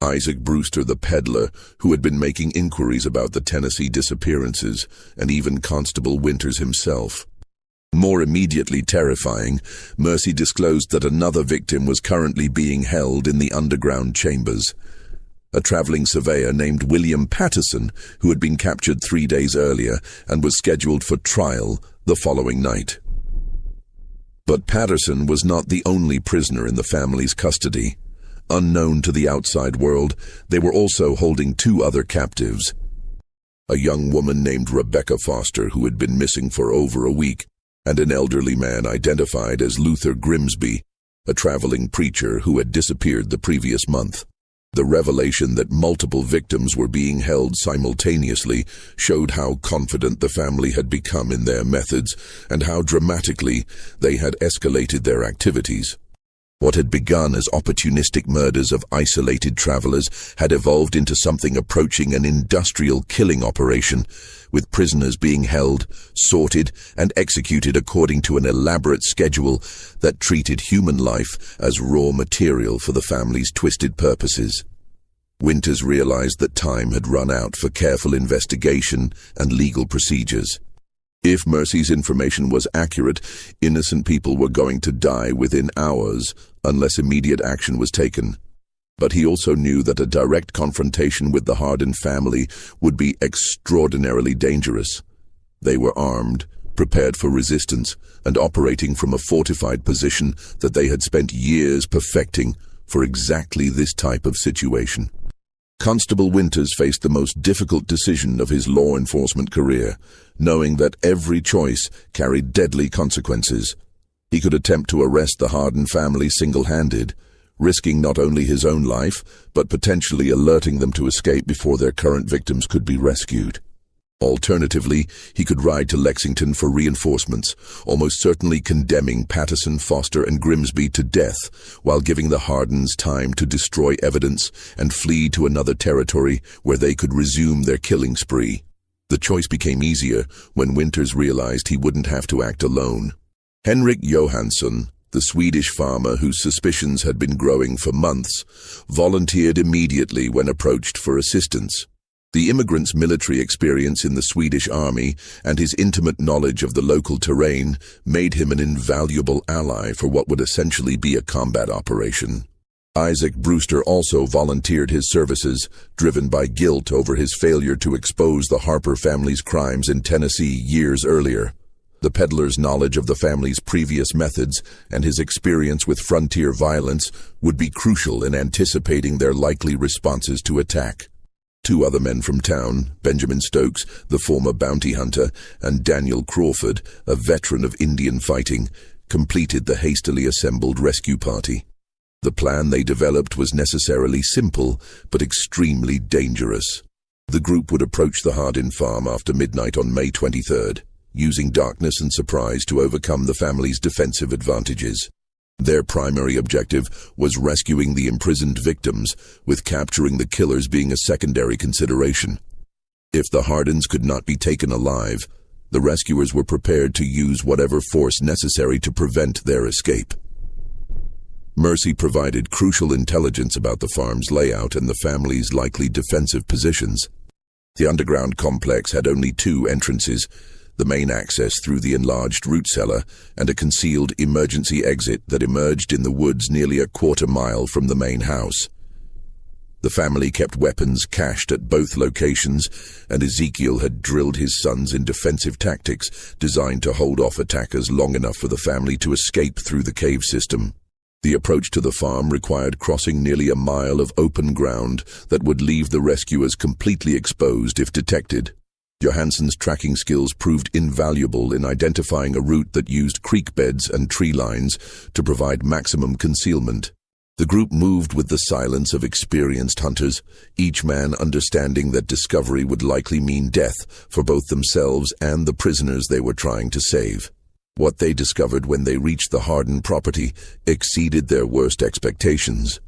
Isaac Brewster, the peddler, who had been making inquiries about the Tennessee disappearances, and even Constable Winters himself. More immediately terrifying, Mercy disclosed that another victim was currently being held in the underground chambers. A traveling surveyor named William Patterson, who had been captured 3 days earlier and was scheduled for trial the following night. But Patterson was not the only prisoner in the family's custody. Unknown to the outside world, they were also holding 2 other captives. a young woman named Rebecca Foster who had been missing for over a week, and an elderly man identified as Luther Grimsby, a traveling preacher who had disappeared the previous month. The revelation that multiple victims were being held simultaneously showed how confident the family had become in their methods and how dramatically they had escalated their activities. What had begun as opportunistic murders of isolated travelers had evolved into something approaching an industrial killing operation, with prisoners being held, sorted, and executed according to an elaborate schedule that treated human life as raw material for the family's twisted purposes. Winters realized that time had run out for careful investigation and legal procedures. If Mercy's information was accurate, innocent people were going to die within hours unless immediate action was taken. But he also knew that a direct confrontation with the Hardin family would be extraordinarily dangerous. They were armed, prepared for resistance, and operating from a fortified position that they had spent years perfecting for exactly this type of situation. Constable Winters faced the most difficult decision of his law enforcement career, knowing that every choice carried deadly consequences. He could attempt to arrest the Hardin family single-handed, risking not only his own life, but potentially alerting them to escape before their current victims could be rescued. Alternatively, he could ride to Lexington for reinforcements, almost certainly condemning Patterson, Foster, and Grimsby to death, while giving the Hardins time to destroy evidence and flee to another territory where they could resume their killing spree. The choice became easier when Winters realized he wouldn't have to act alone. Henrik Johansson, the Swedish farmer whose suspicions had been growing for months, volunteered immediately when approached for assistance. The immigrant's military experience in the Swedish army and his intimate knowledge of the local terrain made him an invaluable ally for what would essentially be a combat operation. Isaac Brewster also volunteered his services, driven by guilt over his failure to expose the Harper family's crimes in Tennessee years earlier. The peddler's knowledge of the family's previous methods and his experience with frontier violence would be crucial in anticipating their likely responses to attack. Two other men from town, Benjamin Stokes, the former bounty hunter, and Daniel Crawford, a veteran of Indian fighting, completed the hastily assembled rescue party. The plan they developed was necessarily simple, but extremely dangerous. The group would approach the Hardin farm after midnight on May 23rd, using darkness and surprise to overcome the family's defensive advantages. Their primary objective was rescuing the imprisoned victims, with capturing the killers being a secondary consideration. If the Hardins could not be taken alive, the rescuers were prepared to use whatever force necessary to prevent their escape. Mercy provided crucial intelligence about the farm's layout and the family's likely defensive positions. The underground complex had only two entrances, the main access through the enlarged root cellar and a concealed emergency exit that emerged in the woods nearly a quarter-mile from the main house. The family kept weapons cached at both locations, and Ezekiel had drilled his sons in defensive tactics designed to hold off attackers long enough for the family to escape through the cave system. The approach to the farm required crossing nearly a mile of open ground that would leave the rescuers completely exposed if detected. Johansson's tracking skills proved invaluable in identifying a route that used creek beds and tree lines to provide maximum concealment. The group moved with the silence of experienced hunters, each man understanding that discovery would likely mean death for both themselves and the prisoners they were trying to save. What they discovered when they reached the Hardin property exceeded their worst expectations,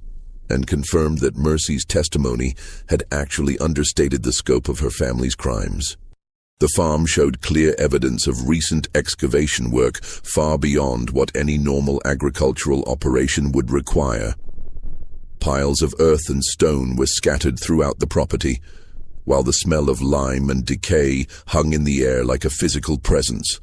and confirmed that Mercy's testimony had actually understated the scope of her family's crimes. The farm showed clear evidence of recent excavation work far beyond what any normal agricultural operation would require. Piles of earth and stone were scattered throughout the property, while the smell of lime and decay hung in the air like a physical presence.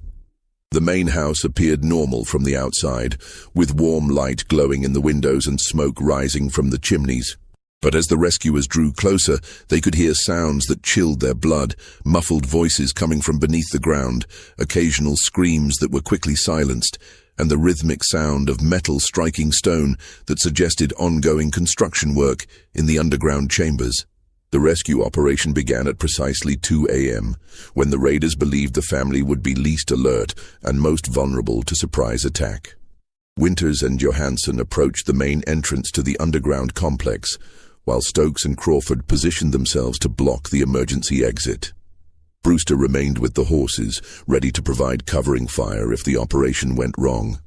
The main house appeared normal from the outside, with warm light glowing in the windows and smoke rising from the chimneys. But as the rescuers drew closer, they could hear sounds that chilled their blood, muffled voices coming from beneath the ground, occasional screams that were quickly silenced, and the rhythmic sound of metal striking stone that suggested ongoing construction work in the underground chambers. The rescue operation began at precisely 2 a.m., when the raiders believed the family would be least alert and most vulnerable to surprise attack. Winters and Johansson approached the main entrance to the underground complex, while Stokes and Crawford positioned themselves to block the emergency exit. Brewster remained with the horses, ready to provide covering fire if the operation went wrong.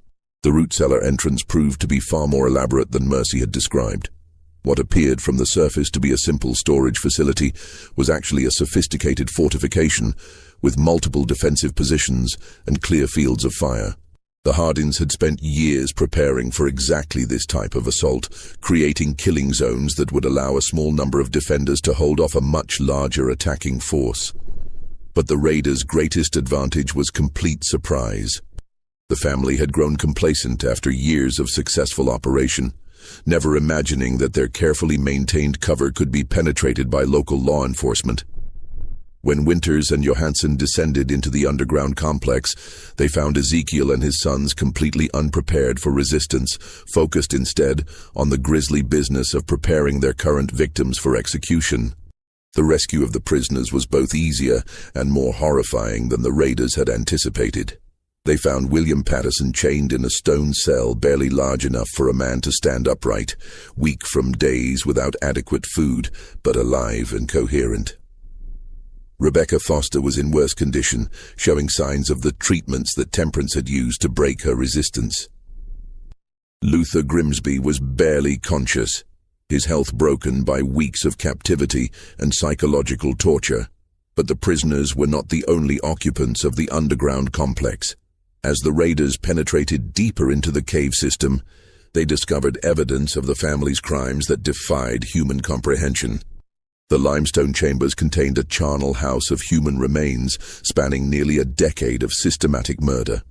The root cellar entrance proved to be far more elaborate than Mercy had described. What appeared from the surface to be a simple storage facility was actually a sophisticated fortification with multiple defensive positions and clear fields of fire. The Hardins had spent years preparing for exactly this type of assault, creating killing zones that would allow a small number of defenders to hold off a much larger attacking force. But the raiders' greatest advantage was complete surprise. The family had grown complacent after years of successful operation, never imagining that their carefully maintained cover could be penetrated by local law enforcement. When Winters and Johansson descended into the underground complex, they found Ezekiel and his sons completely unprepared for resistance, focused instead on the grisly business of preparing their current victims for execution. The rescue of the prisoners was both easier and more horrifying than the raiders had anticipated. They found William Patterson chained in a stone cell barely large enough for a man to stand upright, weak from days without adequate food, but alive and coherent. Rebecca Foster was in worse condition, showing signs of the treatments that Temperance had used to break her resistance. Luther Grimsby was barely conscious, his health broken by weeks of captivity and psychological torture. But the prisoners were not the only occupants of the underground complex. As the raiders penetrated deeper into the cave system, they discovered evidence of the family's crimes that defied human comprehension. The limestone chambers contained a charnel house of human remains spanning nearly a decade of systematic murder.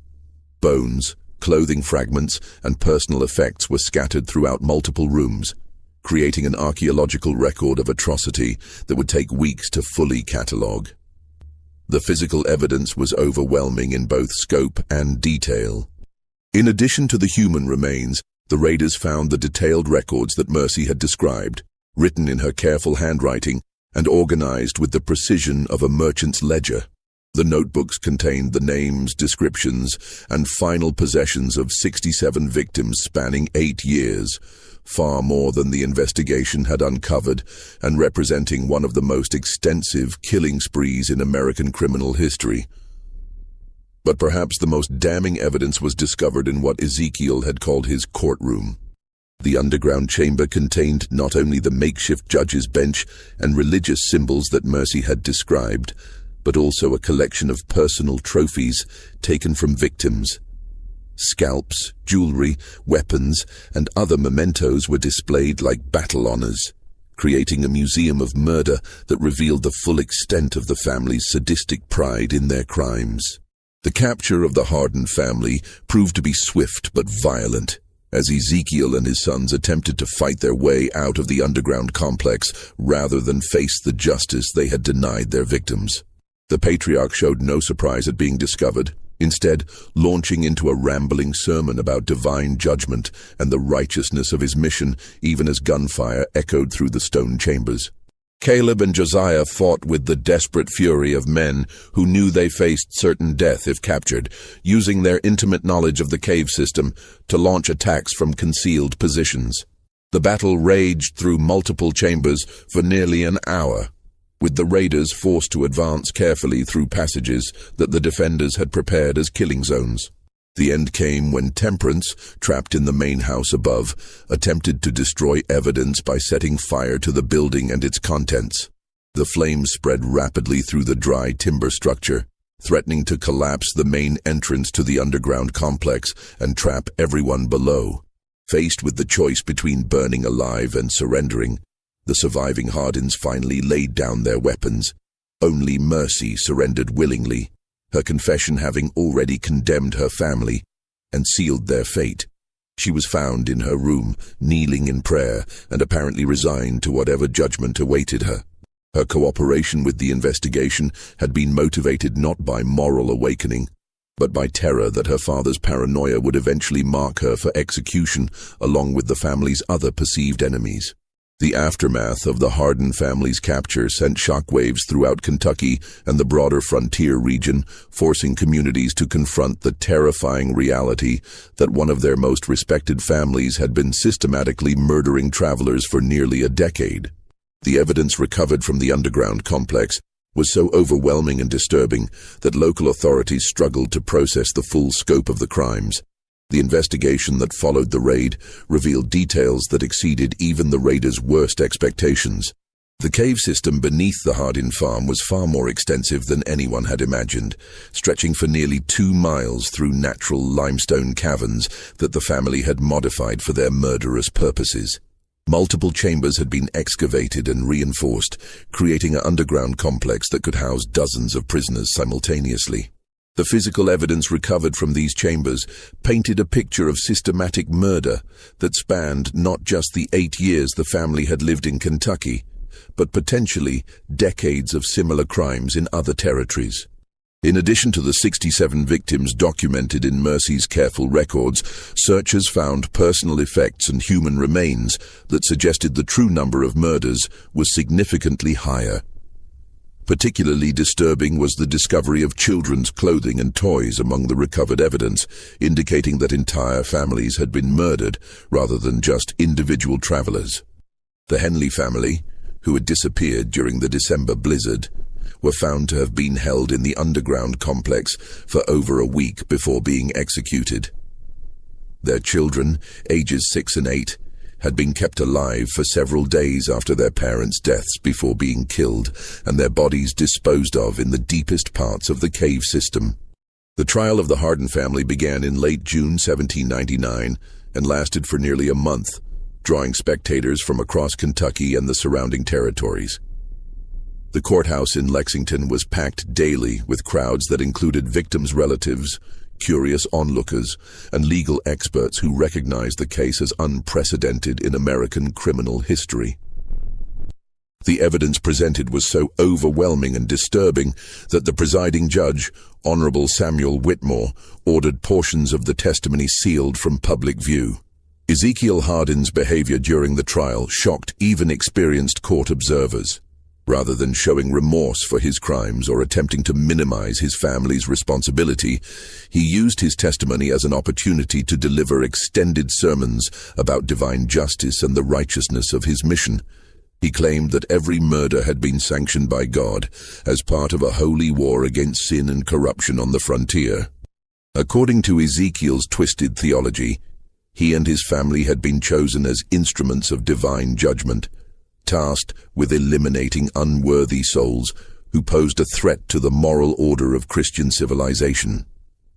Bones, clothing fragments, and personal effects were scattered throughout multiple rooms, creating an archaeological record of atrocity that would take weeks to fully catalogue. The physical evidence was overwhelming in both scope and detail. In addition to the human remains, the raiders found the detailed records that Mercy had described, written in her careful handwriting and organized with the precision of a merchant's ledger. The notebooks contained the names, descriptions, and final possessions of 67 victims spanning 8 years, far more than the investigation had uncovered, and representing one of the most extensive killing sprees in American criminal history. But perhaps the most damning evidence was discovered in what Ezekiel had called his courtroom. The underground chamber contained not only the makeshift judge's bench and religious symbols that Mercy had described, but also a collection of personal trophies taken from victims. Scalps, jewelry, weapons, and other mementos were displayed like battle honors, creating a museum of murder that revealed the full extent of the family's sadistic pride in their crimes. The capture of the Hardin family proved to be swift but violent, as Ezekiel and his sons attempted to fight their way out of the underground complex rather than face the justice they had denied their victims. The patriarch showed no surprise at being discovered, instead launching into a rambling sermon about divine judgment and the righteousness of his mission, even as gunfire echoed through the stone chambers. Caleb and Josiah fought with the desperate fury of men who knew they faced certain death if captured, using their intimate knowledge of the cave system to launch attacks from concealed positions. The battle raged through multiple chambers for nearly an hour, with the raiders forced to advance carefully through passages that the defenders had prepared as killing zones. The end came when Temperance, trapped in the main house above, attempted to destroy evidence by setting fire to the building and its contents. The flames spread rapidly through the dry timber structure, threatening to collapse the main entrance to the underground complex and trap everyone below. Faced with the choice between burning alive and surrendering, the surviving Hardins finally laid down their weapons. Only Mercy surrendered willingly, her confession having already condemned her family and sealed their fate. She was found in her room, kneeling in prayer and apparently resigned to whatever judgment awaited her. Her cooperation with the investigation had been motivated not by moral awakening, but by terror that her father's paranoia would eventually mark her for execution along with the family's other perceived enemies. The aftermath of the Hardin family's capture sent shockwaves throughout Kentucky and the broader frontier region, forcing communities to confront the terrifying reality that one of their most respected families had been systematically murdering travelers for nearly a decade. The evidence recovered from the underground complex was so overwhelming and disturbing that local authorities struggled to process the full scope of the crimes. The investigation that followed the raid revealed details that exceeded even the raiders' worst expectations. The cave system beneath the Hardin farm was far more extensive than anyone had imagined, stretching for nearly 2 miles through natural limestone caverns that the family had modified for their murderous purposes. Multiple chambers had been excavated and reinforced, creating an underground complex that could house dozens of prisoners simultaneously. The physical evidence recovered from these chambers painted a picture of systematic murder that spanned not just the 8 years the family had lived in Kentucky, but potentially decades of similar crimes in other territories. In addition to the 67 victims documented in Mercy's careful records, searchers found personal effects and human remains that suggested the true number of murders was significantly higher. Particularly disturbing was the discovery of children's clothing and toys among the recovered evidence, indicating that entire families had been murdered rather than just individual travelers. The Henley family, who had disappeared during the December blizzard, were found to have been held in the underground complex for over a week before being executed. Their children, ages 6 and 8, had been kept alive for several days after their parents' deaths before being killed, and their bodies disposed of in the deepest parts of the cave system. The trial of the Hardin family began in late June 1799 and lasted for nearly a month, drawing spectators from across Kentucky and the surrounding territories. The courthouse in Lexington was packed daily with crowds that included victims' relatives, curious onlookers, and legal experts who recognized the case as unprecedented in American criminal history. The evidence presented was so overwhelming and disturbing that the presiding judge, Honorable Samuel Whitmore, ordered portions of the testimony sealed from public view. Ezekiel Hardin's behavior during the trial shocked even experienced court observers. Rather than showing remorse for his crimes or attempting to minimize his family's responsibility, he used his testimony as an opportunity to deliver extended sermons about divine justice and the righteousness of his mission. He claimed that every murder had been sanctioned by God as part of a holy war against sin and corruption on the frontier. According to Ezekiel's twisted theology, he and his family had been chosen as instruments of divine judgment, tasked with eliminating unworthy souls who posed a threat to the moral order of Christian civilization.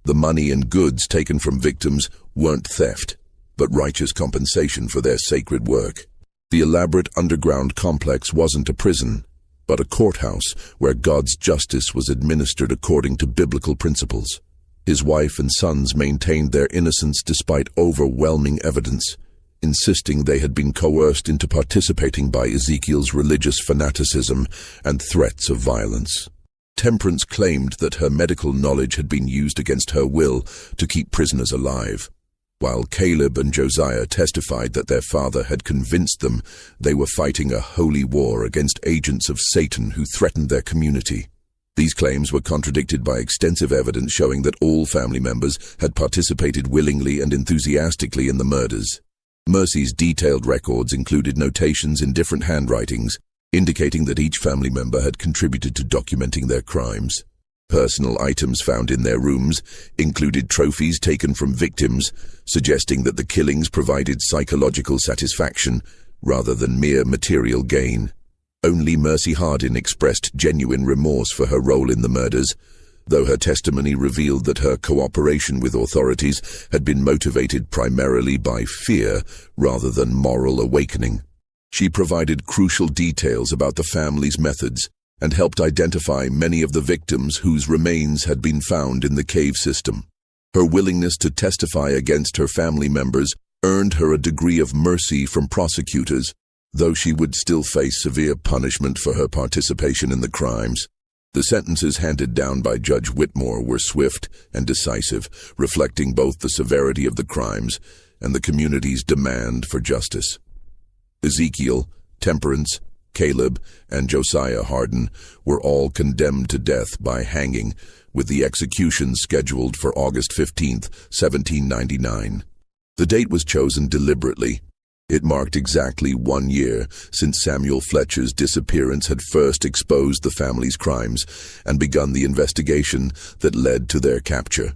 The money and goods taken from victims weren't theft, but righteous compensation for their sacred work. The elaborate underground complex wasn't a prison, but a courthouse where God's justice was administered according to biblical principles. His wife and sons maintained their innocence despite overwhelming evidence, insisting they had been coerced into participating by Ezekiel's religious fanaticism and threats of violence. Temperance claimed that her medical knowledge had been used against her will to keep prisoners alive, while Caleb and Josiah testified that their father had convinced them they were fighting a holy war against agents of Satan who threatened their community. These claims were contradicted by extensive evidence showing that all family members had participated willingly and enthusiastically in the murders. Mercy's detailed records included notations in different handwritings, indicating that each family member had contributed to documenting their crimes. Personal items found in their rooms included trophies taken from victims, suggesting that the killings provided psychological satisfaction rather than mere material gain. Only Mercy Hardin expressed genuine remorse for her role in the murders, though her testimony revealed that her cooperation with authorities had been motivated primarily by fear rather than moral awakening. She provided crucial details about the family's methods and helped identify many of the victims whose remains had been found in the cave system. Her willingness to testify against her family members earned her a degree of mercy from prosecutors, though she would still face severe punishment for her participation in the crimes. The sentences handed down by Judge Whitmore were swift and decisive, reflecting both the severity of the crimes and the community's demand for justice. Ezekiel, Temperance, Caleb, and Josiah Hardin were all condemned to death by hanging, with the execution scheduled for August 15, 1799. The date was chosen deliberately. It marked exactly 1 year since Samuel Fletcher's disappearance had first exposed the family's crimes and begun the investigation that led to their capture.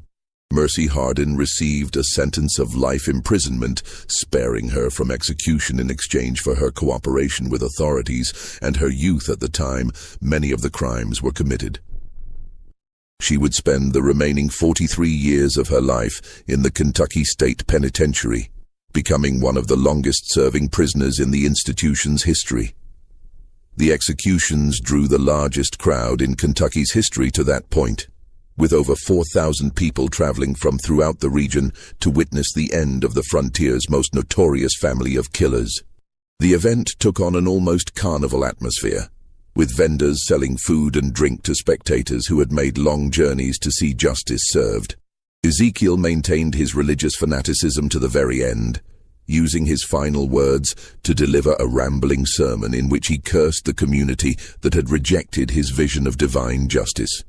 Mercy Hardin received a sentence of life imprisonment, sparing her from execution in exchange for her cooperation with authorities and her youth at the time many of the crimes were committed. She would spend the remaining 43 years of her life in the Kentucky State Penitentiary, becoming one of the longest-serving prisoners in the institution's history. The executions drew the largest crowd in Kentucky's history to that point, with over 4,000 people traveling from throughout the region to witness the end of the frontier's most notorious family of killers. The event took on an almost carnival atmosphere, with vendors selling food and drink to spectators who had made long journeys to see justice served. Ezekiel maintained his religious fanaticism to the very end, using his final words to deliver a rambling sermon in which he cursed the community that had rejected his vision of divine justice.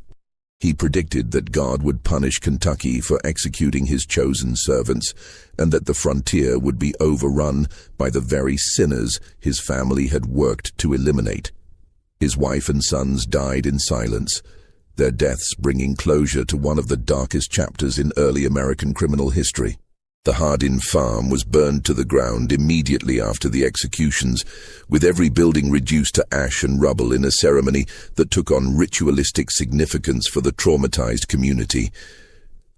He predicted that God would punish Kentucky for executing his chosen servants, and that the frontier would be overrun by the very sinners his family had worked to eliminate. His wife and sons died in silence, their deaths bringing closure to one of the darkest chapters in early American criminal history. The Hardin farm was burned to the ground immediately after the executions, with every building reduced to ash and rubble in a ceremony that took on ritualistic significance for the traumatized community.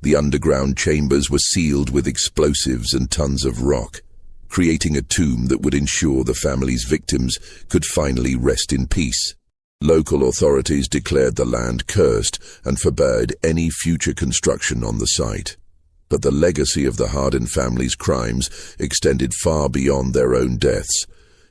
The underground chambers were sealed with explosives and tons of rock, creating a tomb that would ensure the family's victims could finally rest in peace. Local authorities declared the land cursed and forbade any future construction on the site. But the legacy of the Hardin family's crimes extended far beyond their own deaths,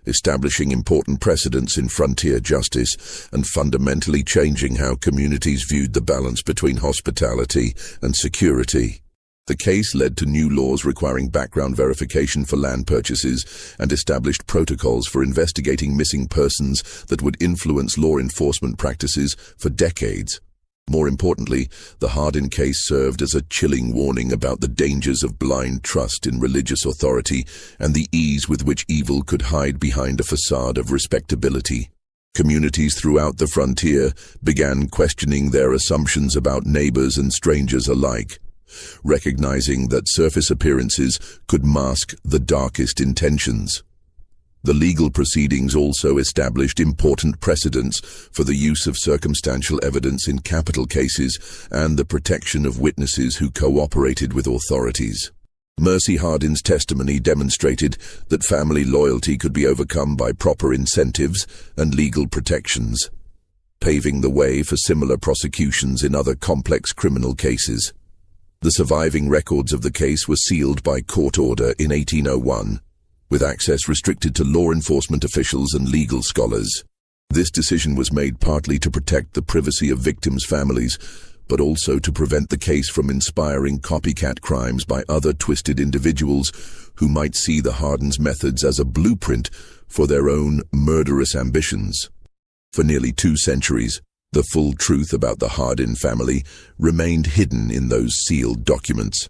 establishing important precedents in frontier justice and fundamentally changing how communities viewed the balance between hospitality and security. The case led to new laws requiring background verification for land purchases and established protocols for investigating missing persons that would influence law enforcement practices for decades. More importantly, the Hardin case served as a chilling warning about the dangers of blind trust in religious authority and the ease with which evil could hide behind a facade of respectability. Communities throughout the frontier began questioning their assumptions about neighbors and strangers alike, recognizing that surface appearances could mask the darkest intentions. The legal proceedings also established important precedents for the use of circumstantial evidence in capital cases and the protection of witnesses who cooperated with authorities. Mercy Hardin's testimony demonstrated that family loyalty could be overcome by proper incentives and legal protections, paving the way for similar prosecutions in other complex criminal cases. The surviving records of the case were sealed by court order in 1801. With access restricted to law enforcement officials and legal scholars. This decision was made partly to protect the privacy of victims' families, but also to prevent the case from inspiring copycat crimes by other twisted individuals who might see the Hardins' methods as a blueprint for their own murderous ambitions. For nearly 2 centuries, the full truth about the Hardin family remained hidden in those sealed documents,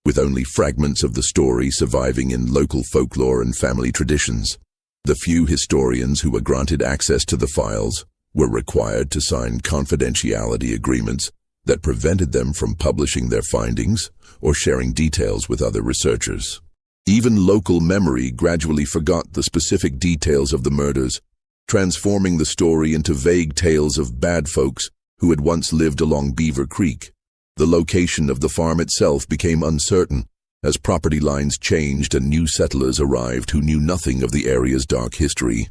with only fragments of the story surviving in local folklore and family traditions. The few historians who were granted access to the files were required to sign confidentiality agreements that prevented them from publishing their findings or sharing details with other researchers. Even local memory gradually forgot the specific details of the murders, transforming the story into vague tales of bad folks who had once lived along Beaver Creek. The location of the farm itself became uncertain as property lines changed and new settlers arrived who knew nothing of the area's dark history.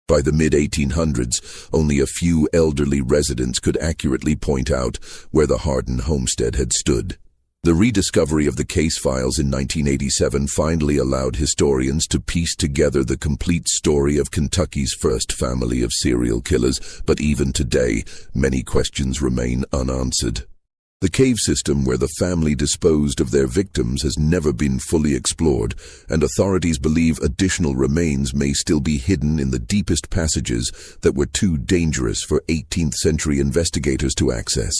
By the mid-1800s, only a few elderly residents could accurately point out where the Hardin homestead had stood. The rediscovery of the case files in 1987 finally allowed historians to piece together the complete story of Kentucky's first family of serial killers, but even today, many questions remain unanswered. The cave system where the family disposed of their victims has never been fully explored, and authorities believe additional remains may still be hidden in the deepest passages that were too dangerous for 18th-century investigators to access.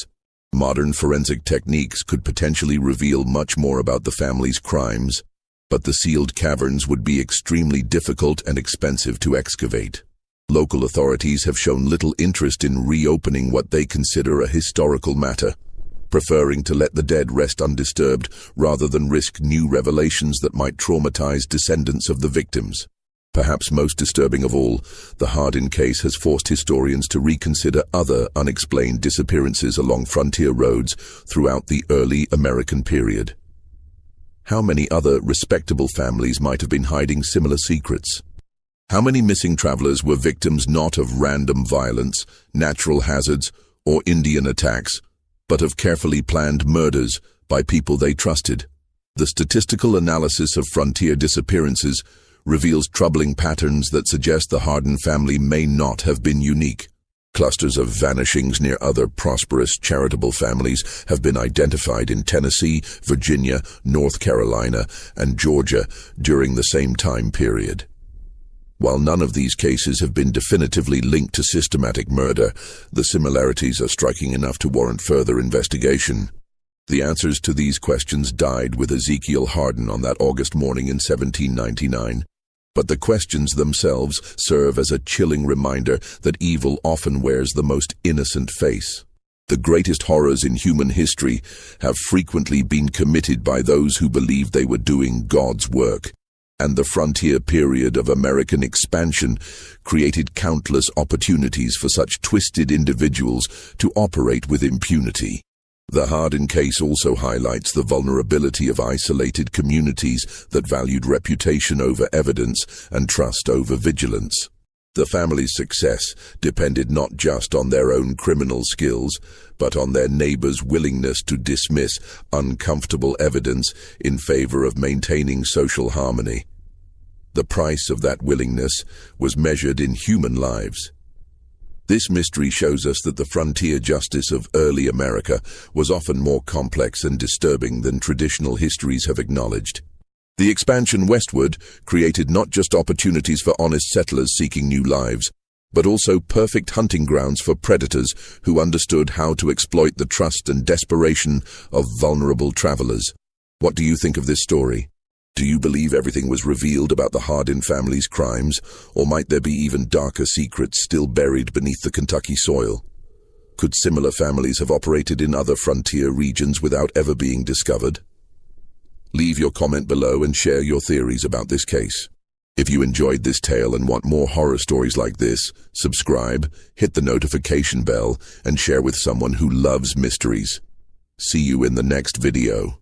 Modern forensic techniques could potentially reveal much more about the family's crimes, but the sealed caverns would be extremely difficult and expensive to excavate. Local authorities have shown little interest in reopening what they consider a historical matter, preferring to let the dead rest undisturbed rather than risk new revelations that might traumatize descendants of the victims. Perhaps most disturbing of all, the Hardin case has forced historians to reconsider other unexplained disappearances along frontier roads throughout the early American period. How many other respectable families might have been hiding similar secrets? How many missing travelers were victims not of random violence, natural hazards, or Indian attacks, but of carefully planned murders by people they trusted? The statistical analysis of frontier disappearances reveals troubling patterns that suggest the Hardin family may not have been unique. Clusters of vanishings near other prosperous charitable families have been identified in Tennessee, Virginia, North Carolina, and Georgia during the same time period. While none of these cases have been definitively linked to systematic murder, the similarities are striking enough to warrant further investigation. The answers to these questions died with Ezekiel Hardin on that August morning in 1799. But the questions themselves serve as a chilling reminder that evil often wears the most innocent face. The greatest horrors in human history have frequently been committed by those who believed they were doing God's work. And the frontier period of American expansion created countless opportunities for such twisted individuals to operate with impunity. The Hardin case also highlights the vulnerability of isolated communities that valued reputation over evidence and trust over vigilance. The family's success depended not just on their own criminal skills, but on their neighbors' willingness to dismiss uncomfortable evidence in favor of maintaining social harmony. The price of that willingness was measured in human lives. This mystery shows us that the frontier justice of early America was often more complex and disturbing than traditional histories have acknowledged. The expansion westward created not just opportunities for honest settlers seeking new lives, but also perfect hunting grounds for predators who understood how to exploit the trust and desperation of vulnerable travelers. What do you think of this story? Do you believe everything was revealed about the Hardin family's crimes, or might there be even darker secrets still buried beneath the Kentucky soil? Could similar families have operated in other frontier regions without ever being discovered? Leave your comment below and share your theories about this case. If you enjoyed this tale and want more horror stories like this, subscribe, hit the notification bell, and share with someone who loves mysteries. See you in the next video.